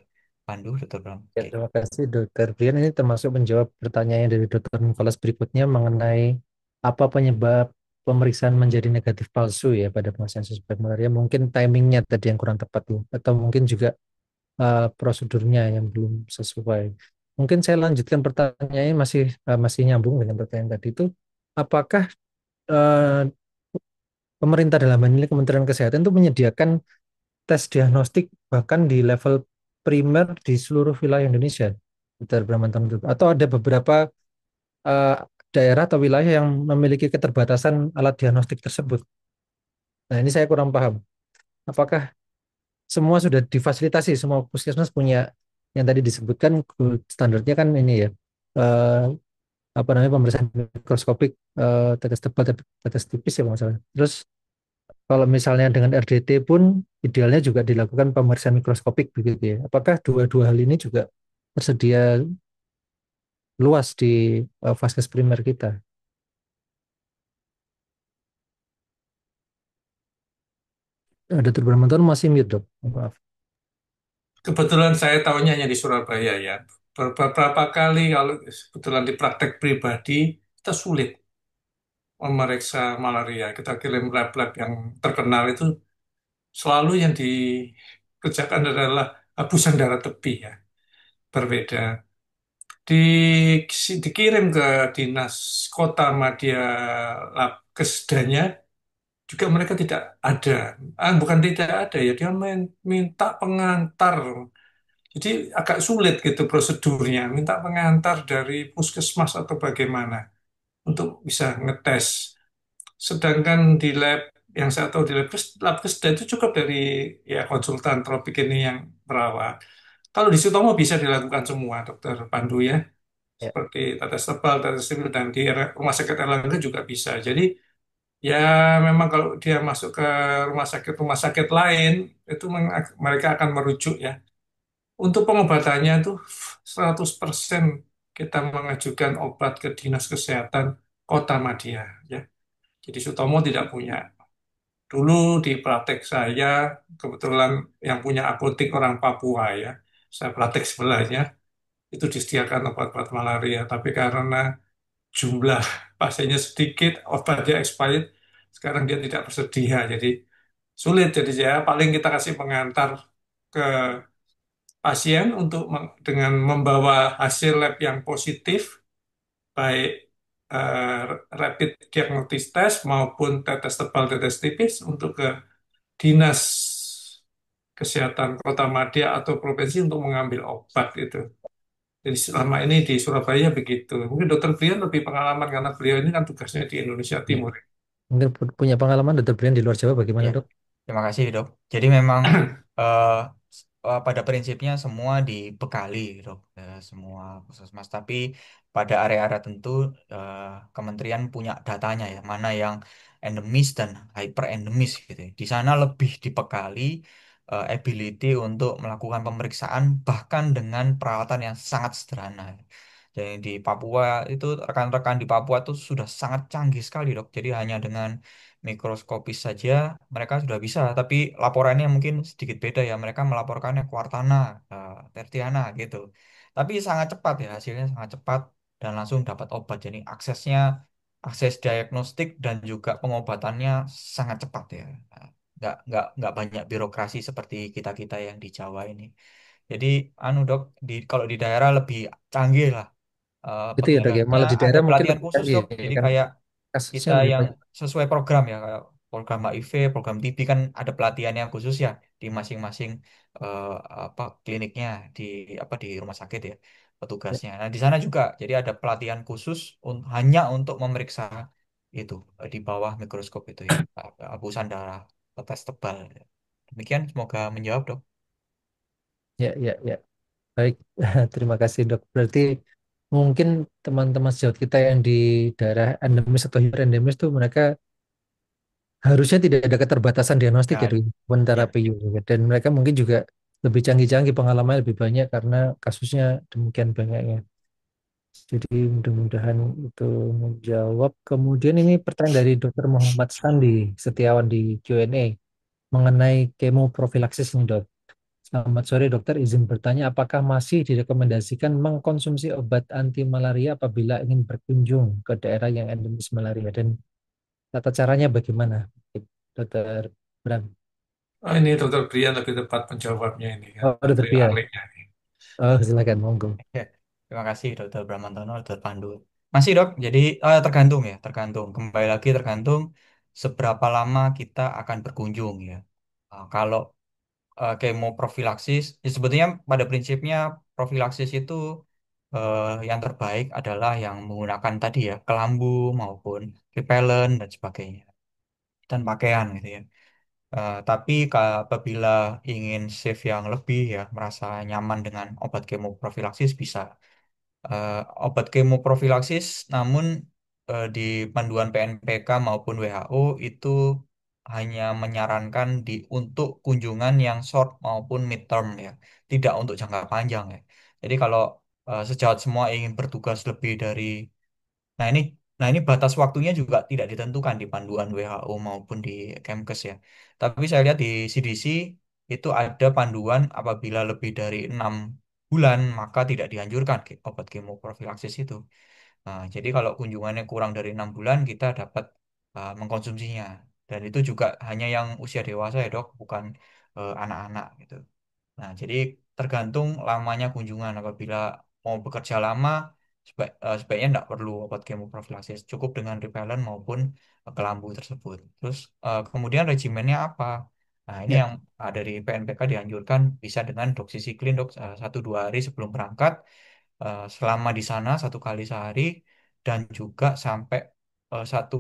Pandu, Dokter Bram. Ya, Oke. terima kasih Dokter Brian. Ini termasuk menjawab pertanyaan dari Dokter Nicholas berikutnya mengenai apa penyebab pemeriksaan menjadi negatif palsu ya pada pasien suspek malaria. Mungkin timingnya tadi yang kurang tepat ya, atau mungkin juga prosedurnya yang belum sesuai. Mungkin saya lanjutkan pertanyaannya masih nyambung dengan pertanyaan tadi itu. Apakah eh, pemerintah dalam hal ini Kementerian Kesehatan itu menyediakan tes diagnostik bahkan di level primer di seluruh wilayah Indonesia, Dokter Bramantoro? Atau ada beberapa eh, daerah atau wilayah yang memiliki keterbatasan alat diagnostik tersebut? Nah, ini saya kurang paham. Apakah semua sudah difasilitasi, semua puskesmas punya yang tadi disebutkan gold standarnya kan ini ya, eh, apa namanya pemeriksaan mikroskopik, tetes tebal, tetes tipis ya kalau nggak salah. Terus kalau misalnya dengan RDT pun idealnya juga dilakukan pemeriksaan mikroskopik begitu ya. Apakah dua-dua hal ini juga tersedia luas di vaskes primer kita? Dokter Bramantoro masih mute dok. Maaf. Kebetulan saya tahunya hanya di Surabaya ya. Beberapa kali kalau kebetulan di praktek pribadi, kita sulit memeriksa malaria. Kita kirim lab-lab yang terkenal itu selalu yang dikerjakan adalah hapusan darah tepi ya, berbeda. Di, dikirim ke dinas kota Madya Kesdanya juga mereka tidak ada. Bukan tidak ada ya, dia minta pengantar. Jadi agak sulit gitu prosedurnya, minta pengantar dari puskesmas atau bagaimana untuk bisa ngetes. Sedangkan di lab yang saya tahu di lab Kesda itu cukup dari ya konsultan tropik ini yang merawat. Kalau di Sutomo bisa dilakukan semua, Dokter Pandu ya, Ya. seperti tetes tebal, tetes sipil, dan di Rumah Sakit Erlangga juga bisa. Jadi ya memang kalau dia masuk ke rumah sakit lain itu mereka akan merujuk ya. Untuk pengobatannya itu 100% kita mengajukan obat ke Dinas Kesehatan Kota Madya ya. Jadi Sutomo tidak punya. Dulu di praktek saya kebetulan yang punya apotek orang Papua ya. Saya praktek sebelahnya itu disediakan obat-obat malaria, tapi karena jumlah pasiennya sedikit, obatnya expired, sekarang dia tidak bersedia, jadi sulit. Jadi ya paling kita kasih pengantar ke pasien untuk dengan membawa hasil lab yang positif, baik eh, rapid diagnostic test maupun tetes tebal, tetes tipis untuk ke dinas kesehatan Kota Madya atau provinsi untuk mengambil obat itu. Jadi selama ini di Surabaya begitu. Mungkin Dokter Brian lebih pengalaman karena beliau ini kan tugasnya di Indonesia Ya. Timur. Mungkin punya pengalaman dokter Brian di luar Jawa bagaimana Ya, dok? terima kasih dok. Jadi memang eh, pada prinsipnya semua dibekali dok, semua puskesmas. Tapi pada area-area tentu eh, kementerian punya datanya ya, mana yang endemis dan hyper endemis gitu. Ya. Di sana lebih dibekali ability untuk melakukan pemeriksaan bahkan dengan peralatan yang sangat sederhana. Jadi di Papua itu rekan-rekan di Papua itu sudah sangat canggih sekali dok. Jadi hanya dengan mikroskopis saja mereka sudah bisa, tapi laporannya mungkin sedikit beda ya. Mereka melaporkannya kuartana, tertiana gitu. Tapi sangat cepat ya, hasilnya sangat cepat dan langsung dapat obat. Jadi akses diagnostik dan juga pengobatannya sangat cepat ya. Nah, nggak banyak birokrasi seperti kita-kita yang di Jawa ini. Jadi anu dok, kalau di daerah lebih canggih lah Itu ya dok ya, pegawainya, malah di ada daerah mungkin pelatihan lebih khusus canggih dok. ya Jadi kan, kayak kasusnya kita lebih yang banyak. sesuai program ya, kayak program HIV, program TB kan ada pelatihan yang khusus ya di masing-masing eh, apa kliniknya di di rumah sakit ya Ya, petugasnya. Nah, di sana juga jadi ada pelatihan khusus hanya untuk memeriksa itu di bawah mikroskop itu ya, hapusan darah, tes tebal. Demikian semoga menjawab, Dok. ya, ya, ya. Baik, terima kasih dok. Berarti mungkin teman-teman sejawat kita yang di daerah endemis atau hiperendemis tuh mereka harusnya tidak ada keterbatasan diagnostik ya Ya, dok, pun ya, terapi juga. Dan mereka mungkin juga lebih canggih-canggih, pengalamannya lebih banyak karena kasusnya demikian banyaknya. Jadi mudah-mudahan itu menjawab. Kemudian ini pertanyaan dari Dokter Muhammad Sandi Setiawan di Q&A mengenai kemoprofilaksis ini dok. Selamat sore dokter, izin bertanya apakah masih direkomendasikan mengkonsumsi obat anti malaria apabila ingin berkunjung ke daerah yang endemis malaria dan tata caranya bagaimana? Dokter Bram. Oh, ini Dokter Brian lebih tepat menjawabnya ini kan, Oh, dokter beliau Pia. ahlinya. Oh, silakan, monggo. ya. Terima kasih Dokter Bramantono, Dokter Pandu. Masih dok, jadi tergantung ya, tergantung. Kembali lagi tergantung seberapa lama kita akan berkunjung ya. Kalau kemoprofilaksis, ya sebetulnya pada prinsipnya profilaksis itu yang terbaik adalah yang menggunakan tadi ya, kelambu maupun repellent dan sebagainya. Dan pakaian gitu ya. Tapi apabila ingin save yang lebih ya, merasa nyaman dengan obat kemoprofilaksis bisa obat kemoprofilaksis, namun di panduan PNPK maupun WHO itu hanya menyarankan untuk kunjungan yang short maupun midterm ya, tidak untuk jangka panjang ya. Jadi kalau sejawat semua ingin bertugas lebih dari, nah ini, batas waktunya juga tidak ditentukan di panduan WHO maupun di Kemkes ya. Tapi saya lihat di CDC itu ada panduan apabila lebih dari 6 bulan maka tidak dianjurkan obat kemoprofilaksis itu. Nah, jadi kalau kunjungannya kurang dari 6 bulan kita dapat mengkonsumsinya Dan itu juga hanya yang usia dewasa ya dok, bukan anak-anak gitu. Nah, jadi tergantung lamanya kunjungan. Apabila mau bekerja lama, sebaiknya tidak perlu obat kemoprofilaksis, cukup dengan repellent maupun kelambu tersebut. Terus kemudian regimennya apa? Nah, ini Ya, yang dari PNPK dianjurkan bisa dengan doksisiklin dok, 1-2 hari sebelum berangkat, selama di sana 1 kali sehari, dan juga sampai 1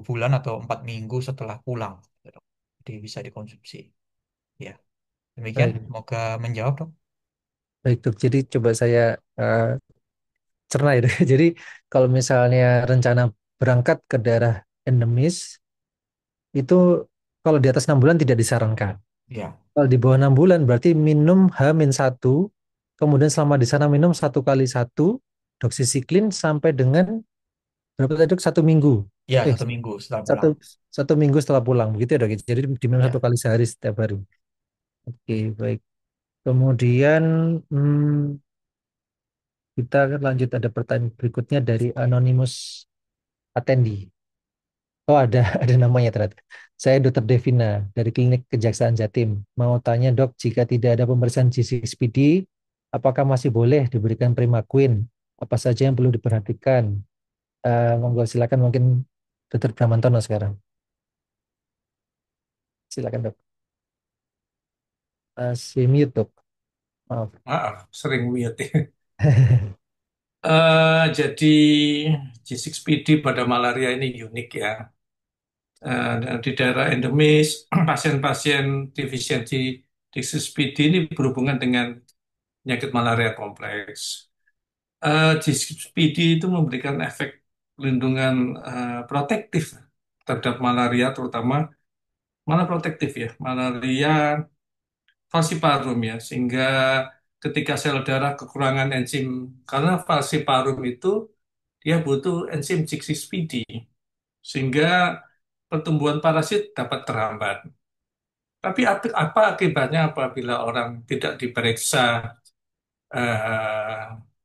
bulan atau 4 minggu setelah pulang. Gitu, dok. Jadi bisa dikonsumsi. Ya, demikian. baik, Semoga menjawab dok. baik dok. Jadi coba saya eh, cerna ya, Dok. Jadi kalau misalnya rencana berangkat ke daerah endemis itu kalau di atas 6 bulan tidak disarankan. Ya. Kalau di bawah 6 bulan berarti minum H-1, kemudian selama di sana minum 1 kali 1 doksisiklin sampai dengan berapa tadi dok? 1 minggu. Ya, Eh, 1 minggu setelah satu pulang. 1 minggu setelah pulang, begitu ya dok. Jadi diminum satu Ya, kali sehari setiap hari. Oke, baik. Kemudian kita akan lanjut ada pertanyaan berikutnya dari Anonymous Attendee. Oh ada ada namanya ternyata. Saya Dr. Devina dari Klinik Kejaksaan Jatim. Mau tanya dok, jika tidak ada pemeriksaan G6PD, apakah masih boleh diberikan Primaquine? Apa saja yang perlu diperhatikan? Monggo silakan mungkin Dr. Bramantono sekarang. Silakan dok. Si mute dok. Maaf. Maaf, sering mute. Jadi G6PD pada malaria ini unik ya. Di daerah endemis, pasien-pasien defisiensi G6PD ini berhubungan dengan penyakit malaria kompleks. G6PD itu memberikan efek pelindungan protektif terhadap malaria, terutama mana protektif ya, malaria falciparum ya, sehingga ketika sel darah kekurangan enzim, karena falciparum itu dia butuh enzim G6PD, sehingga pertumbuhan parasit dapat terhambat. Tapi apa akibatnya apabila orang tidak diperiksa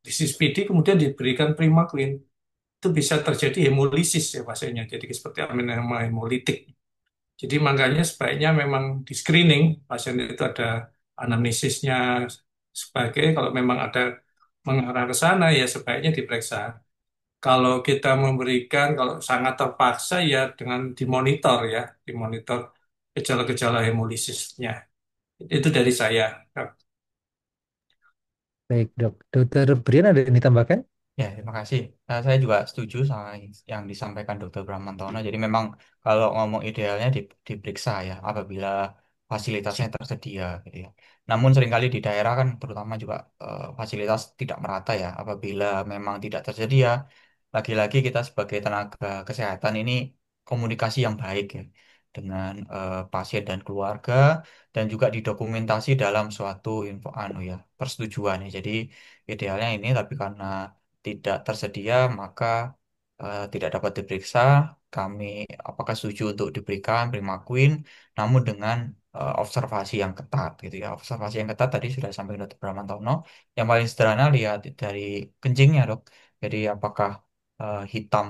disease PD kemudian diberikan Primaquine? Itu bisa terjadi hemolisis ya pasiennya, jadi seperti anemia hemolitik. Jadi makanya sebaiknya memang di screening pasien itu ada anamnesisnya sebagai kalau memang ada mengarah ke sana ya sebaiknya diperiksa. Kalau kita memberikan kalau sangat terpaksa ya dengan dimonitor ya, dimonitor gejala-gejala hemolisisnya. Itu dari saya. Baik dok. Dokter Brian ada yang ditambahkan? ya, terima kasih. Saya juga setuju sama yang disampaikan Dokter Bramantono. Jadi memang kalau ngomong idealnya diperiksa ya, apabila fasilitasnya tersedia gitu ya. Namun seringkali di daerah kan terutama juga fasilitas tidak merata ya. Apabila memang tidak tersedia, lagi-lagi kita sebagai tenaga kesehatan ini komunikasi yang baik ya dengan pasien dan keluarga, dan juga didokumentasi dalam suatu info ya persetujuan ya. Jadi idealnya ini, tapi karena tidak tersedia maka tidak dapat diperiksa. Kami apakah setuju untuk diberikan Primaquine, namun dengan observasi yang ketat gitu ya. Observasi yang ketat tadi sudah sampai Dr. Bramantono. Yang paling sederhana lihat dari kencingnya dok. Jadi apakah hitam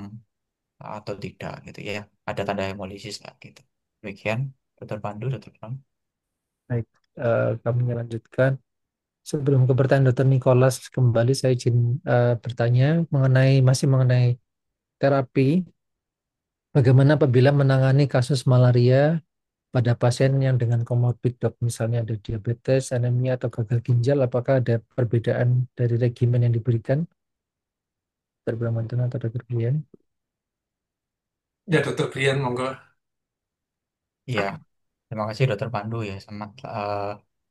atau tidak gitu ya. Ada tanda hemolisis nggak gitu. Demikian Dr. Pandu, Dr. Pram. Baik, kami lanjutkan. Sebelum ke pertanyaan Dokter Nicholas kembali, saya izin bertanya masih mengenai terapi. Bagaimana apabila menangani kasus malaria pada pasien yang dengan komorbid dok, misalnya ada diabetes, anemia atau gagal ginjal, apakah ada perbedaan dari regimen yang diberikan? Dokter Bramantuna atau Dokter Brian? Ya, Dokter Brian, monggo. Iya, terima kasih Dokter Pandu ya. Sangat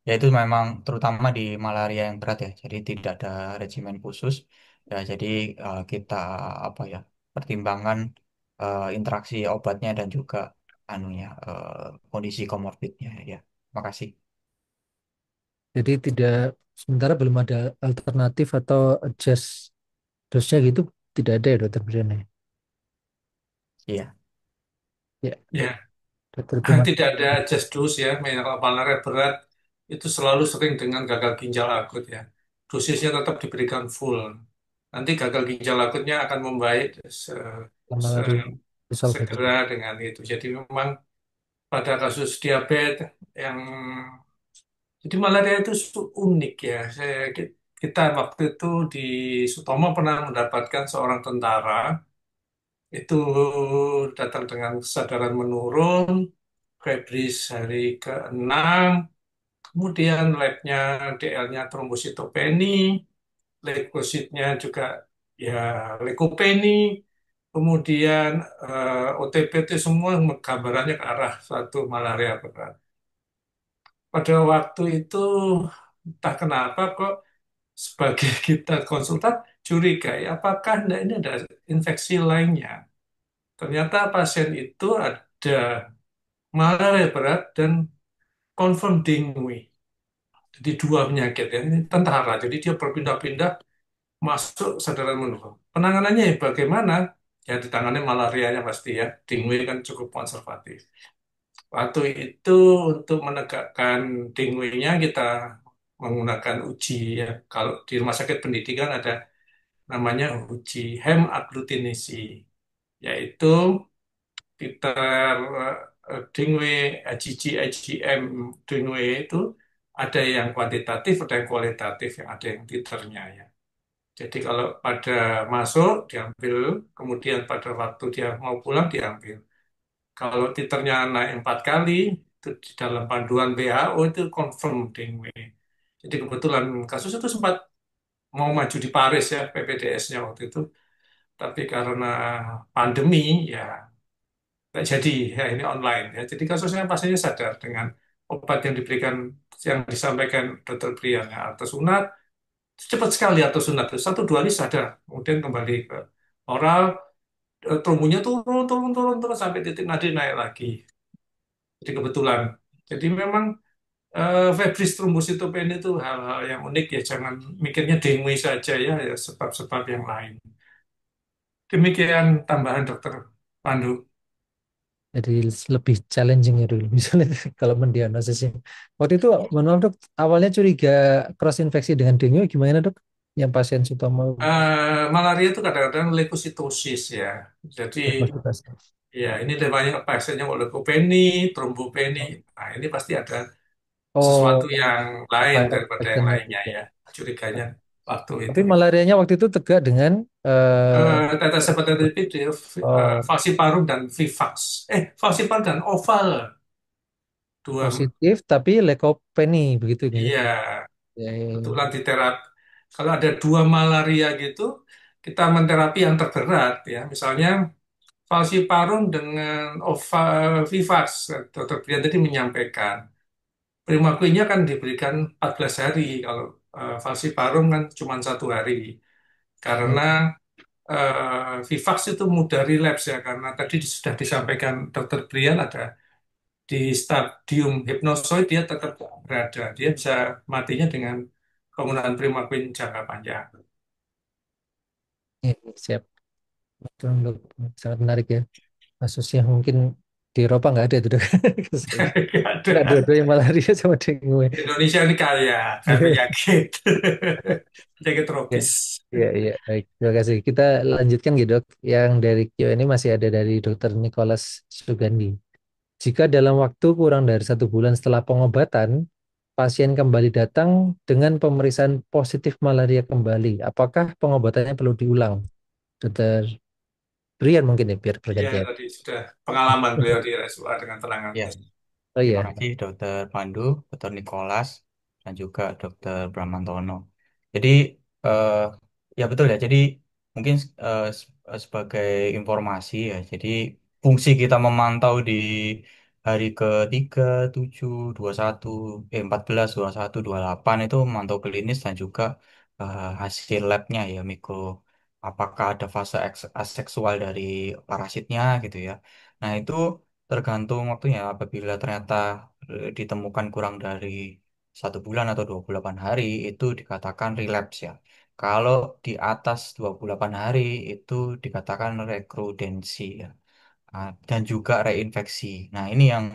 ya itu memang terutama di malaria yang berat ya. Jadi tidak ada regimen khusus. Ya, jadi kita apa ya pertimbangan interaksi obatnya dan juga anunya kondisi komorbidnya ya. Makasih. Jadi tidak sementara belum ada alternatif atau adjust dosnya gitu, tidak ada ya Dokter Brian ya? Iya. Ya, baik. Ya, Dokter Brian. tidak ada just dose ya. Mineral malaria berat itu selalu sering dengan gagal ginjal akut ya. Dosisnya tetap diberikan full. Nanti gagal ginjal akutnya akan membaik Malaria se- resolve itu. segera dengan itu. Jadi memang pada kasus diabetes yang jadi malaria itu unik ya. Kita waktu itu di Sutomo pernah mendapatkan seorang tentara itu datang dengan kesadaran menurun, febris hari ke-6, kemudian labnya DL-nya trombositopeni, leukositnya juga ya leukopeni, kemudian OTP itu semua gambarannya ke arah suatu malaria berat. Pada waktu itu entah kenapa kok sebagai kita konsultan curiga ya apakah ini ada infeksi lainnya. Ternyata pasien itu ada malaria berat dan confirm dengue. Jadi dua penyakit ya. Ini tentara. Jadi dia berpindah-pindah masuk sadaran menurun. Penanganannya ya bagaimana? Ya ditangani malarianya pasti ya. Dengue kan cukup konservatif. Waktu itu untuk menegakkan dengue-nya kita menggunakan uji ya. Kalau di rumah sakit pendidikan ada namanya uji hemagglutinasi, yaitu titer dengue, IgG, IgM dengue itu ada yang kuantitatif, ada yang kualitatif, yang ada yang titernya ya. Jadi kalau pada masuk diambil, kemudian pada waktu dia mau pulang diambil. Kalau titernya naik 4 kali, itu di dalam panduan WHO itu confirm dengue. Jadi kebetulan kasus itu sempat mau maju di Paris ya, PPDS-nya waktu itu. Tapi karena pandemi ya nggak jadi, ya ini online ya. Jadi kasusnya pasiennya sadar dengan obat yang diberikan, yang disampaikan dokter Brian ya, atau sunat, cepat sekali atau sunat itu 1 2 hari sadar, kemudian kembali ke oral, trombonya turun turun turun terus sampai titik nadi naik lagi. Jadi kebetulan. Jadi memang febris trombositopenia itu hal-hal yang unik ya, jangan mikirnya dengue saja ya, ya sebab-sebab yang lain. Demikian tambahan dokter Pandu. Jadi lebih challenging ya dulu misalnya kalau mendiagnosisnya. Waktu itu, mohon maaf dok, awalnya curiga cross infeksi dengan dengue gimana dok? Yang pasien Sutomo Malaria itu kadang-kadang leukositosis ya. Jadi diagnosis. ya ini ada banyak pasiennya leukopeni, trombopeni. Nah ini pasti ada sesuatu Oh, yang lain viral daripada yang infectionnya lainnya juga. ya. Curiganya waktu itu. Tapi malarianya waktu itu tegak dengan Tetes hepatitis B, oh, falciparum dan vivax. Falciparum dan oval. Dua, positif tapi leukopeni begitu ya. iya, Ya, ya, kebetulan ya. di terapi. Kalau ada dua malaria gitu, kita menterapi yang terberat ya. Misalnya falciparum dengan vivax. Dokter Brian tadi menyampaikan. Primaquinnya kan diberikan 14 hari. Kalau falciparum kan cuma 1 hari. Karena Hmm. Vivax itu mudah relapse ya. Karena tadi sudah disampaikan Dokter Brian ada di stadium hipnosoid dia tetap berada. Dia bisa matinya dengan penggunaan primaquin jangka panjang. Ya, siap. Betul, Dok. Sangat menarik ya. Kasus yang mungkin di Eropa nggak ada itu dok. Kasusnya. Nggak Ada. dua-duanya malaria sama dengue. Indonesia ini kaya, kaya penyakit. Penyakit Ya, tropis. iya, iya. Baik, terima kasih. Kita lanjutkan gitu, dok. Yang dari Q ini masih ada dari Dokter Nicholas Sugandi. Jika dalam waktu kurang dari 1 bulan setelah pengobatan, pasien kembali datang dengan pemeriksaan positif malaria kembali, apakah pengobatannya perlu diulang? Dokter Brian mungkin ya, biar Iya, bergantian. tadi sudah pengalaman beliau di RSUA dengan Ya, penanganan. Oh terima iya. kasih Dokter Pandu, Dokter Nicholas, dan juga Dokter Bramantono. Jadi, eh, ya betul ya. Jadi mungkin sebagai informasi ya. Jadi fungsi kita memantau di hari ke-3, 7, 21, 14, 21, 28 itu memantau klinis dan juga hasil labnya ya, mikro. Apakah ada fase aseksual dari parasitnya gitu ya. Nah, itu tergantung waktunya. Apabila ternyata ditemukan kurang dari 1 bulan atau 28 hari, itu dikatakan relapse ya. Kalau di atas 28 hari, itu dikatakan rekrudensi ya. Dan juga reinfeksi. Nah, ini yang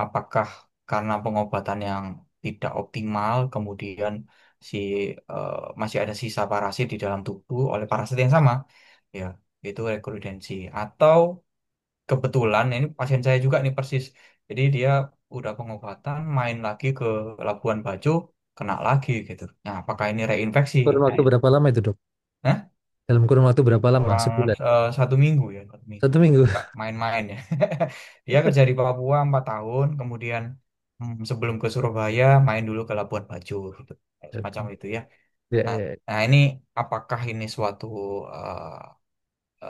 apakah karena pengobatan yang tidak optimal, kemudian si masih ada sisa parasit di dalam tubuh oleh parasit yang sama, ya, itu rekrudensi. Atau kebetulan ini pasien saya juga nih persis. Jadi dia udah pengobatan, main lagi ke Labuan Bajo, kena lagi gitu. Nah, apakah ini reinfeksi? Kurun Nah, waktu berapa lama itu, Dok? Hah? Dalam kurun waktu berapa lama? Kurang Sebulan? 1 minggu ya, 1 minggu. 1 minggu? Nggak main-main ya. Dia kerja di Papua 4 tahun, kemudian sebelum ke Surabaya main dulu ke Labuan Bajo gitu. Semacam itu ya. Ya, Nah, ya. nah ini apakah ini suatu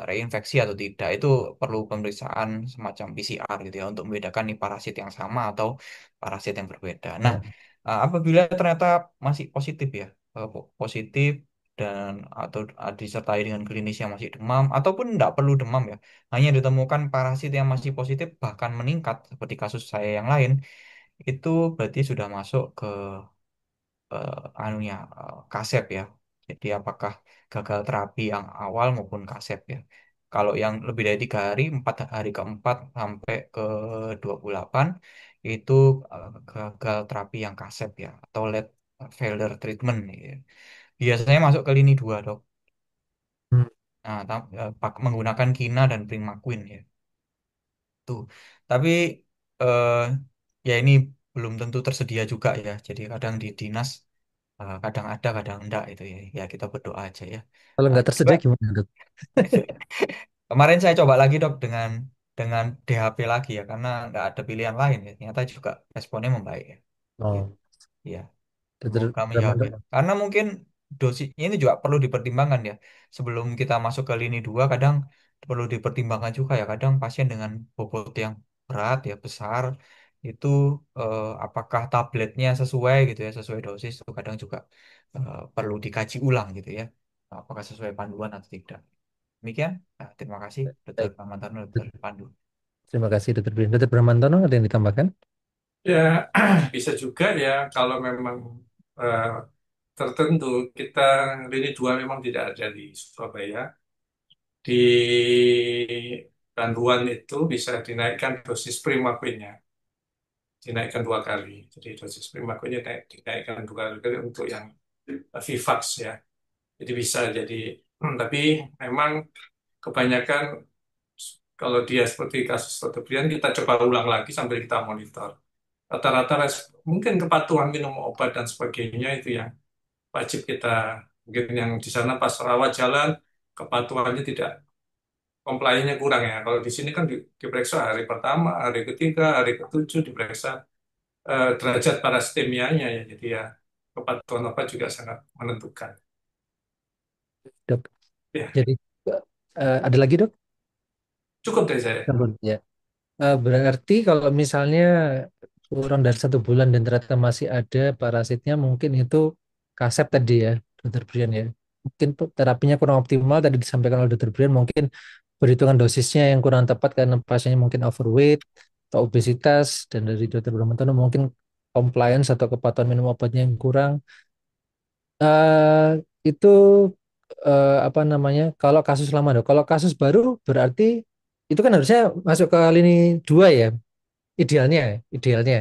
reinfeksi atau tidak itu perlu pemeriksaan semacam PCR gitu ya untuk membedakan nih parasit yang sama atau parasit yang berbeda. Nah, Ya. apabila ternyata masih positif ya, positif dan atau disertai dengan klinis yang masih demam ataupun tidak perlu demam ya, hanya ditemukan parasit yang masih positif bahkan meningkat seperti kasus saya yang lain, itu berarti sudah masuk ke anunya kasep ya. Jadi apakah gagal terapi yang awal maupun kasep ya. Kalau yang lebih dari 3 hari, 4 hari keempat sampai ke 28 itu gagal terapi yang kasep ya atau late failure treatment ya. Biasanya masuk ke lini 2 dok. Hmm. Nah, menggunakan kina dan primaquine ya. Tuh. Tapi eh, ya ini belum tentu tersedia juga ya. Jadi kadang di dinas kadang ada kadang enggak itu ya ya kita berdoa aja ya. Kalau nggak Juga tersedia gimana, Dok? kemarin saya coba lagi dok dengan DHP lagi ya karena nggak ada pilihan lain ya ternyata juga responnya membaik ya gitu Oh, ya. dokter Semoga menjawab Bramantoro. ya. Karena mungkin dosis ini juga perlu dipertimbangkan ya. Sebelum kita masuk ke lini 2 kadang perlu dipertimbangkan juga ya. Kadang pasien dengan bobot yang berat ya besar itu apakah tabletnya sesuai gitu ya, sesuai dosis itu kadang juga perlu dikaji ulang gitu ya. Apakah sesuai panduan atau tidak. Demikian. Nah, terima kasih Dr. Baik. Pamantano, Dr. Pandu. Terima kasih, Dokter Brin. Dokter Bramantoro, ada yang ditambahkan? Ya, bisa juga ya kalau memang eh, tertentu kita lini 2 memang tidak ada di Surabaya. Di Banduan itu bisa dinaikkan dosis primaquine-nya, dinaikkan 2 kali. Jadi dosis primaquine-nya dinaikkan 2 kali untuk yang Vivax ya. Jadi bisa jadi, tapi memang kebanyakan kalau dia seperti kasus Dr. Brian kita coba ulang lagi sambil kita monitor. Rata-rata mungkin kepatuhan minum obat dan sebagainya itu yang wajib kita mungkin yang di sana pas rawat jalan kepatuhannya tidak komplainnya kurang ya. Kalau di sini kan diperiksa hari pertama, hari ketiga, hari ketujuh diperiksa derajat parastemianya ya. Jadi ya kepatuhan obat juga sangat menentukan. Dok, Ya, jadi ada lagi, Dok? cukup dari saya. Ampun. Ya. Berarti kalau misalnya kurang dari 1 bulan dan ternyata masih ada parasitnya, mungkin itu kasep tadi ya, Dokter Brian ya. Mungkin terapinya kurang optimal tadi disampaikan oleh Dokter Brian, mungkin perhitungan dosisnya yang kurang tepat karena pasiennya mungkin overweight atau obesitas, dan dari Dokter Bramantoro mungkin compliance atau kepatuhan minum obatnya yang kurang. Itu apa namanya? Kalau kasus lama, Dok. Kalau kasus baru berarti itu kan harusnya masuk ke lini 2 ya, idealnya, idealnya.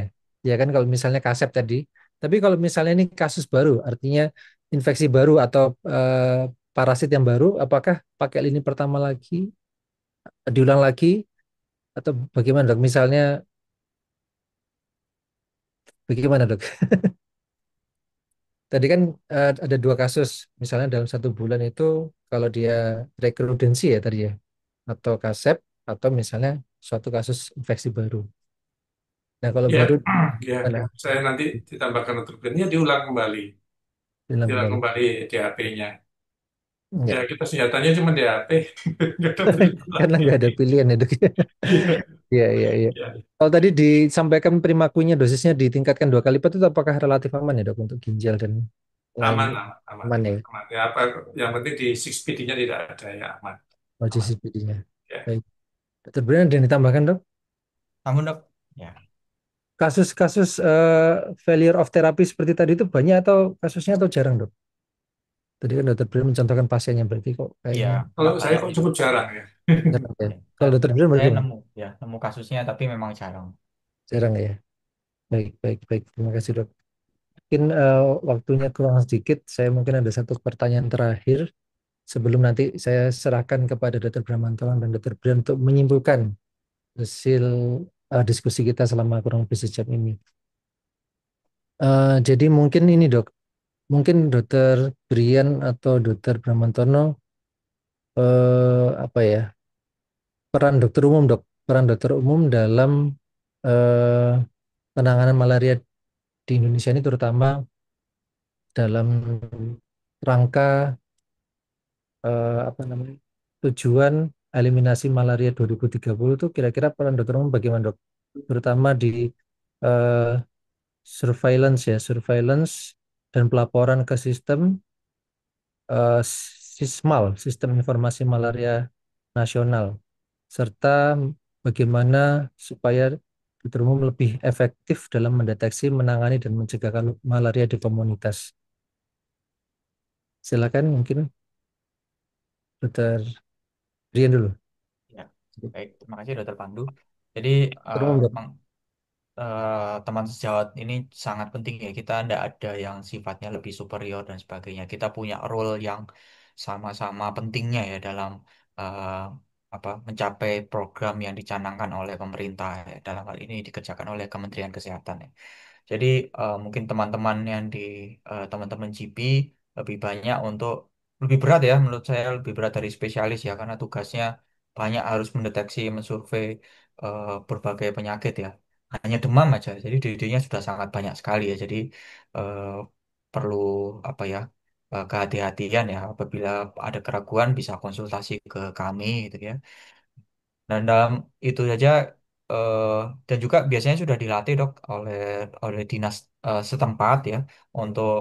Ya kan kalau misalnya kasep tadi. Tapi kalau misalnya ini kasus baru, artinya infeksi baru atau parasit yang baru, apakah pakai lini pertama lagi, diulang lagi, atau bagaimana, Dok? Misalnya bagaimana, Dok? Tadi kan ada 2 kasus, misalnya dalam 1 bulan itu kalau dia rekrudensi ya tadi ya, atau kasep, atau misalnya suatu kasus infeksi baru. Nah kalau Ya, baru ya, mana? saya nanti ditambahkan untuk ya diulang kembali, Bilang diulang kembali. kembali DAP-nya. Ya, Ya, kita senjatanya cuma DAP, nggak ada pilihan karena lagi. nggak ada pilihan ya, Dok. Iya, Iya, iya, iya. ya. Kalau tadi disampaikan primakunya dosisnya ditingkatkan 2 kali lipat, itu apakah relatif aman ya, Dok, untuk ginjal dan lain Aman, aman, aman, aman ya, aman. Ya, apa yang penting di 6PD-nya tidak ada ya aman, aman. OCCPD-nya. Ya. Baik. Dokter Brian ada yang ditambahkan, Dok? Namun dok, ya. Kasus-kasus failure of therapy seperti tadi itu banyak atau kasusnya atau jarang, Dok? Tadi kan Dokter Brian mencontohkan pasiennya, berarti kok Ya, kayaknya Kalau saya banyak kok sih. cukup jarang ya. jarang ya. Ya, Kalau Dokter Brian saya bagaimana? nemu ya, nemu kasusnya tapi memang jarang. Jarang ya. Baik, baik, baik. Terima kasih, Dok. Mungkin waktunya kurang sedikit. Saya mungkin ada satu pertanyaan terakhir sebelum nanti saya serahkan kepada Dokter Bramanto dan Dokter Brian untuk menyimpulkan hasil diskusi kita selama kurang lebih sejam ini. Jadi mungkin ini dok, mungkin Dokter Brian atau Dokter Bramantono, apa ya, peran dokter umum dok, peran dokter umum dalam eh, penanganan malaria di Indonesia ini terutama dalam rangka apa namanya, tujuan eliminasi malaria 2030 itu kira-kira peran dokter umum bagaimana dok? Terutama di eh, surveillance ya, surveillance dan pelaporan ke sistem eh, SISMAL, Sistem Informasi Malaria Nasional, serta bagaimana supaya dokter umum lebih efektif dalam mendeteksi, menangani dan mencegah malaria di komunitas. Silakan mungkin Dokter Brian dulu. Ya, baik. Terima kasih Dokter Pandu. Jadi Dokter umum dok. teman sejawat ini sangat penting ya. Kita tidak ada yang sifatnya lebih superior dan sebagainya. Kita punya role yang sama-sama pentingnya ya dalam eh, mencapai program yang dicanangkan oleh pemerintah ya. Dalam hal ini dikerjakan oleh Kementerian Kesehatan ya. Jadi mungkin teman-teman yang di teman-teman GP lebih banyak untuk lebih berat ya menurut saya lebih berat dari spesialis ya karena tugasnya banyak harus mendeteksi, mensurvei berbagai penyakit ya. Hanya demam aja, jadi DD-nya sudah sangat banyak sekali ya. Jadi eh, perlu apa ya kehati-hatian ya. Apabila ada keraguan bisa konsultasi ke kami gitu ya. Dan dalam itu saja eh, dan juga biasanya sudah dilatih dok oleh dinas setempat ya untuk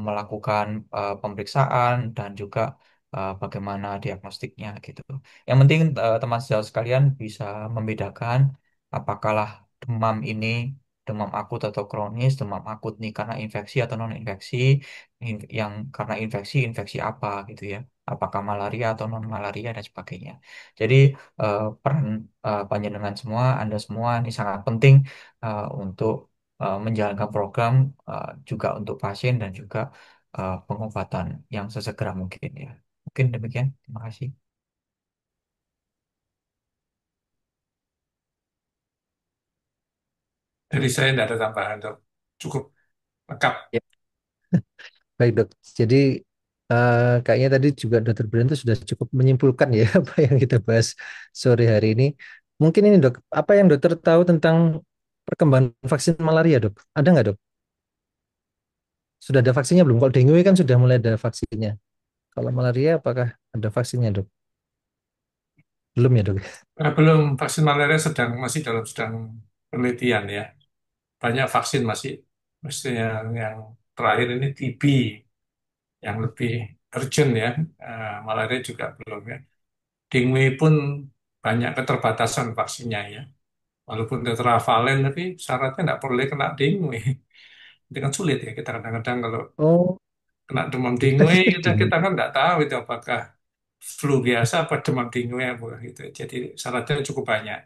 melakukan pemeriksaan dan juga bagaimana diagnostiknya gitu. Yang penting teman sejawat sekalian bisa membedakan apakah demam ini demam akut atau kronis, demam akut nih karena infeksi atau non infeksi, yang karena infeksi infeksi apa gitu ya. Apakah malaria atau non malaria dan sebagainya. Jadi peran panjenengan semua, Anda semua ini sangat penting untuk menjalankan program juga untuk pasien dan juga pengobatan yang sesegera mungkin ya. Mungkin demikian. Terima kasih. Dari saya tidak ada tambahan, Dok. Cukup lengkap. Ya, baik dok. Jadi kayaknya tadi juga Dokter Brian itu sudah cukup menyimpulkan ya apa yang kita bahas sore hari ini. Mungkin ini dok, apa yang dokter tahu tentang perkembangan vaksin malaria dok? Ada nggak dok? Sudah ada vaksinnya belum? Kalau dengue kan sudah mulai ada vaksinnya. Kalau malaria apakah ada vaksinnya dok? Belum ya dok? Belum, vaksin malaria masih dalam sedang penelitian ya. Banyak vaksin masih, mestinya yang terakhir ini TB yang lebih urgent ya. Malaria juga belum ya. Dengue pun banyak keterbatasan vaksinnya ya. Walaupun tetravalent, tapi syaratnya tidak boleh kena dengue. Itu kan sulit ya, kita kadang-kadang kalau Oh, kena demam kita dengue, kita kita dengue. kan nggak tahu itu apakah flu biasa apa demam dengue apa gitu. Jadi syaratnya cukup banyak.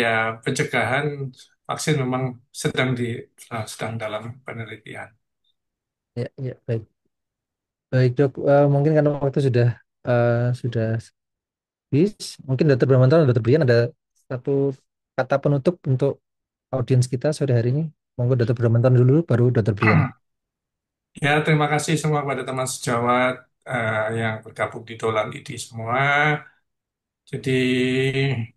Ya, pencegahan vaksin memang sedang dalam penelitian. Ya, ya, baik. Baik dok, mungkin karena waktu sudah habis, mungkin Dokter Bramantoro dan Dokter Brian ada satu kata penutup untuk audiens kita sore hari ini. Monggo Dokter Bramantoro dulu, baru Dokter Brian. Ya, terima kasih semua pada teman sejawat yang bergabung di Dolan ID semua. Jadi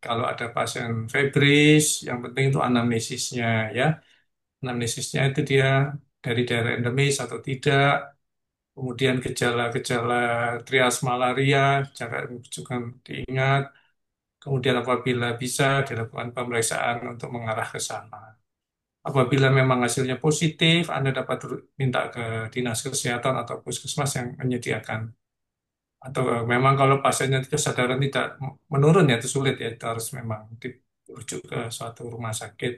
kalau ada pasien febris, yang penting itu anamnesisnya ya. Anamnesisnya itu dia dari daerah endemis atau tidak. Kemudian gejala-gejala trias malaria, jangan juga diingat. Kemudian apabila bisa dilakukan pemeriksaan untuk mengarah ke sana. Apabila memang hasilnya positif, Anda dapat minta ke dinas kesehatan atau puskesmas yang menyediakan. Atau memang kalau pasiennya kesadaran tidak menurun ya itu sulit ya, itu harus memang dirujuk ke suatu rumah sakit.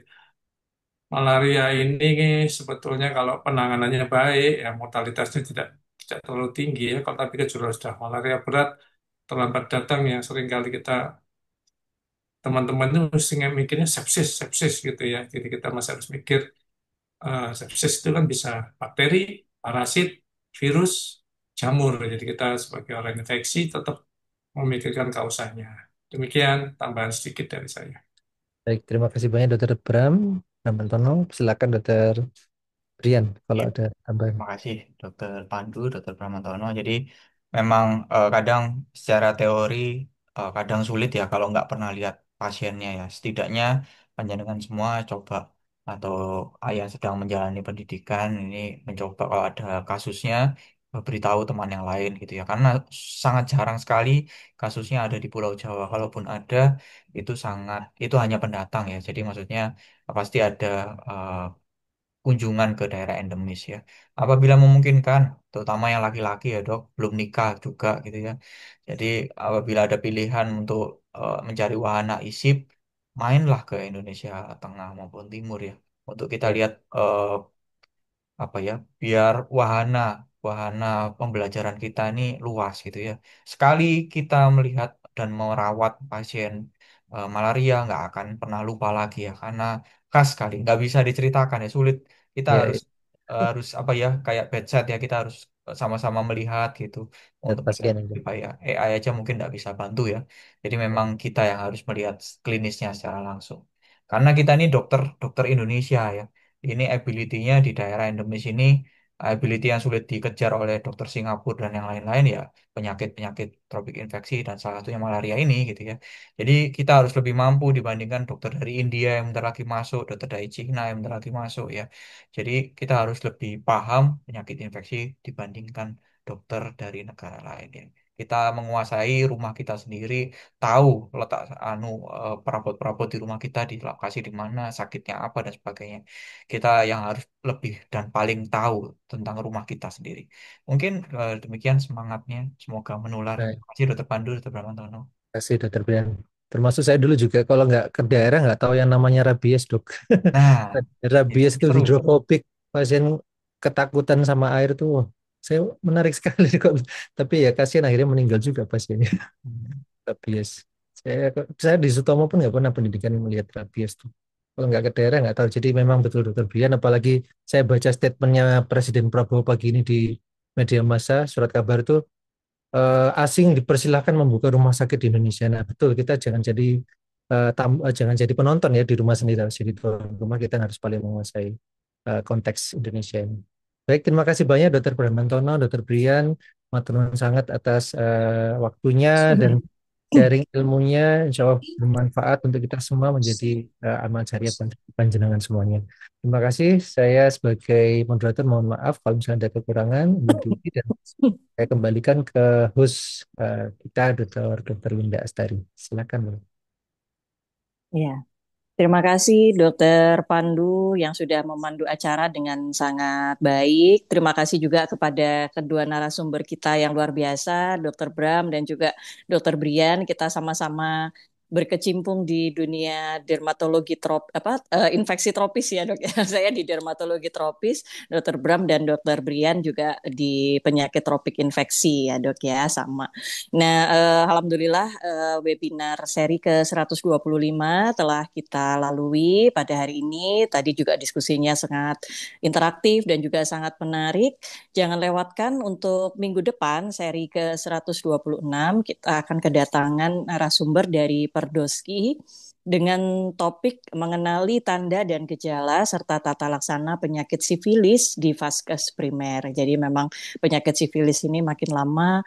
Malaria ini sebetulnya kalau penanganannya baik, ya mortalitasnya tidak terlalu tinggi ya. Kalau tapi kalau sudah malaria berat, terlambat datang yang seringkali teman-teman itu mesti mikirnya sepsis, sepsis gitu ya. Jadi kita masih harus mikir sepsis itu kan bisa bakteri, parasit, virus, jamur. Jadi kita sebagai orang infeksi tetap memikirkan kausanya. Demikian tambahan sedikit dari saya. Baik, terima kasih banyak Dokter Bram Bramantono. Silakan Dokter Brian kalau Ya, ada tambahan. terima kasih Dokter Pandu, Dokter Pramantono. Jadi memang kadang secara teori kadang sulit ya kalau nggak pernah lihat pasiennya ya. Setidaknya panjenengan semua coba atau yang sedang menjalani pendidikan ini mencoba kalau ada kasusnya beritahu teman yang lain gitu ya. Karena sangat jarang sekali kasusnya ada di Pulau Jawa. Kalaupun ada itu hanya pendatang ya. Jadi maksudnya pasti ada eh, kunjungan ke daerah endemis ya. Apabila memungkinkan, terutama yang laki-laki ya dok, belum nikah juga gitu ya. Jadi apabila ada pilihan untuk mencari wahana isip, mainlah ke Indonesia Tengah maupun Timur ya. Untuk kita Ya, lihat apa ya, biar wahana wahana pembelajaran kita ini luas gitu ya. Sekali kita melihat dan merawat pasien malaria nggak akan pernah lupa lagi ya karena khas sekali nggak bisa diceritakan ya sulit kita ya, harus ya. harus apa ya kayak bedside ya kita harus sama-sama melihat gitu Lihat untuk melihat pasien aja. apa ya AI aja mungkin nggak bisa bantu ya jadi Ya, memang kita yang harus melihat klinisnya secara langsung karena kita ini dokter dokter Indonesia ya ini ability-nya di daerah endemis ini ability yang sulit dikejar oleh dokter Singapura dan yang lain-lain ya penyakit-penyakit tropik infeksi dan salah satunya malaria ini gitu ya. Jadi kita harus lebih mampu dibandingkan dokter dari India yang bentar lagi masuk, dokter dari Cina yang bentar lagi masuk ya. Jadi kita harus lebih paham penyakit infeksi dibandingkan dokter dari negara lain ya. Kita menguasai rumah kita sendiri, tahu letak perabot-perabot di rumah kita di lokasi di mana, sakitnya apa dan sebagainya. Kita yang harus lebih dan paling tahu tentang rumah kita sendiri. Mungkin demikian semangatnya, semoga menular. baik. Terima kasih Dokter Pandu, Dokter Pramantono. Terima kasih Dokter Brian. Termasuk saya dulu juga kalau nggak ke daerah nggak tahu yang namanya rabies dok. Nah, itu Rabies itu seru. hidrofobik, pasien ketakutan sama air tuh. Saya menarik sekali kok. Tapi ya kasihan akhirnya meninggal juga pasiennya. Hmm. Rabies. Saya di Sutomo pun nggak pernah pendidikan melihat rabies tuh. Kalau nggak ke daerah nggak tahu. Jadi memang betul Dokter Brian. Apalagi saya baca statementnya Presiden Prabowo pagi ini di media massa, surat kabar itu asing dipersilahkan membuka rumah sakit di Indonesia. Nah, betul kita jangan jadi jangan jadi penonton ya di rumah sendiri. Harus jadi tuan rumah kita harus paling menguasai konteks Indonesia ini. Baik, terima kasih banyak Dokter Bramantono, Dokter Brian, matur nuwun sangat atas waktunya dan sharing ilmunya. Insya Allah bermanfaat untuk kita semua menjadi amal jariah panjenengan semuanya. Terima kasih. Saya sebagai moderator mohon maaf kalau misalnya ada kekurangan, undur diri dan saya kembalikan ke host kita, Dr. Winda Astari. Silakan, Bu. Ya, terima kasih Dokter Pandu yang sudah memandu acara dengan sangat baik. Terima kasih juga kepada kedua narasumber kita yang luar biasa, Dokter Bram dan juga Dokter Brian. Kita sama-sama berkecimpung di dunia dermatologi infeksi tropis ya dok ya. Saya di dermatologi tropis, Dokter Bram dan Dokter Brian juga di penyakit tropik infeksi ya dok ya sama. Nah, alhamdulillah webinar seri ke-125 telah kita lalui pada hari ini. Tadi juga diskusinya sangat interaktif dan juga sangat menarik. Jangan lewatkan untuk minggu depan seri ke-126 kita akan kedatangan narasumber dari Perdoski dengan topik mengenali tanda dan gejala serta tata laksana penyakit sifilis di vaskes primer. Jadi memang penyakit sifilis ini makin lama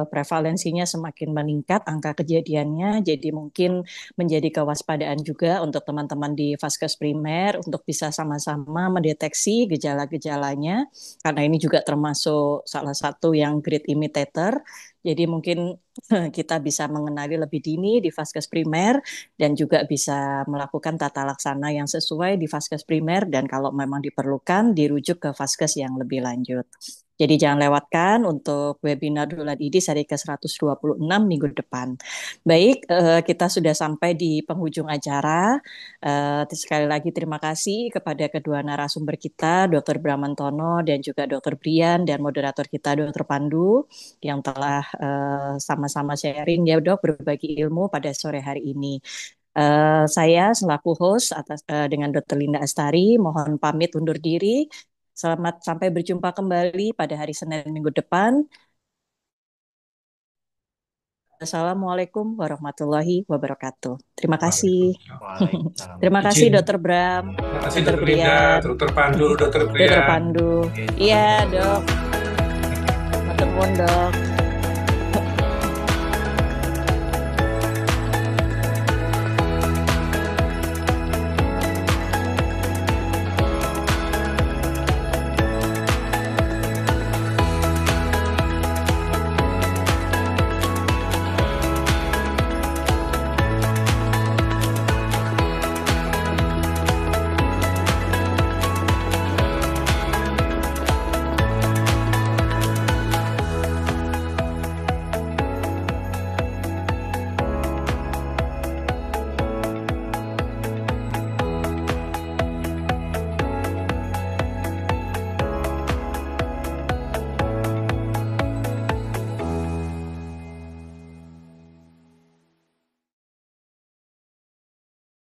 prevalensinya semakin meningkat angka kejadiannya. Jadi mungkin menjadi kewaspadaan juga untuk teman-teman di vaskes primer untuk bisa sama-sama mendeteksi gejala-gejalanya karena ini juga termasuk salah satu yang great imitator. Jadi mungkin kita bisa mengenali lebih dini di vaskes primer dan juga bisa melakukan tata laksana yang sesuai di vaskes primer dan kalau memang diperlukan dirujuk ke vaskes yang lebih lanjut. Jadi jangan lewatkan untuk webinar Dulan ID seri ke-126 minggu depan. Baik, kita sudah sampai di penghujung acara. Sekali lagi terima kasih kepada kedua narasumber kita, Dr. Bramantono dan juga Dr. Brian dan moderator kita Dr. Pandu yang telah sama-sama sharing ya dok berbagi ilmu pada sore hari ini. Saya selaku host dengan Dr. Linda Astari mohon pamit undur diri. Selamat sampai berjumpa kembali pada hari Senin minggu depan. Assalamualaikum warahmatullahi wabarakatuh. Terima kasih. Waalaikumsalam. Terima kasih Izin. Dokter Bram, Terima kasih Dokter Dokter Linda, Brian, Dokter Pandu, Dokter Dokter Brian. Pandu. Oke, Iya, sama-sama. Dok. Matur nuwun, Dok.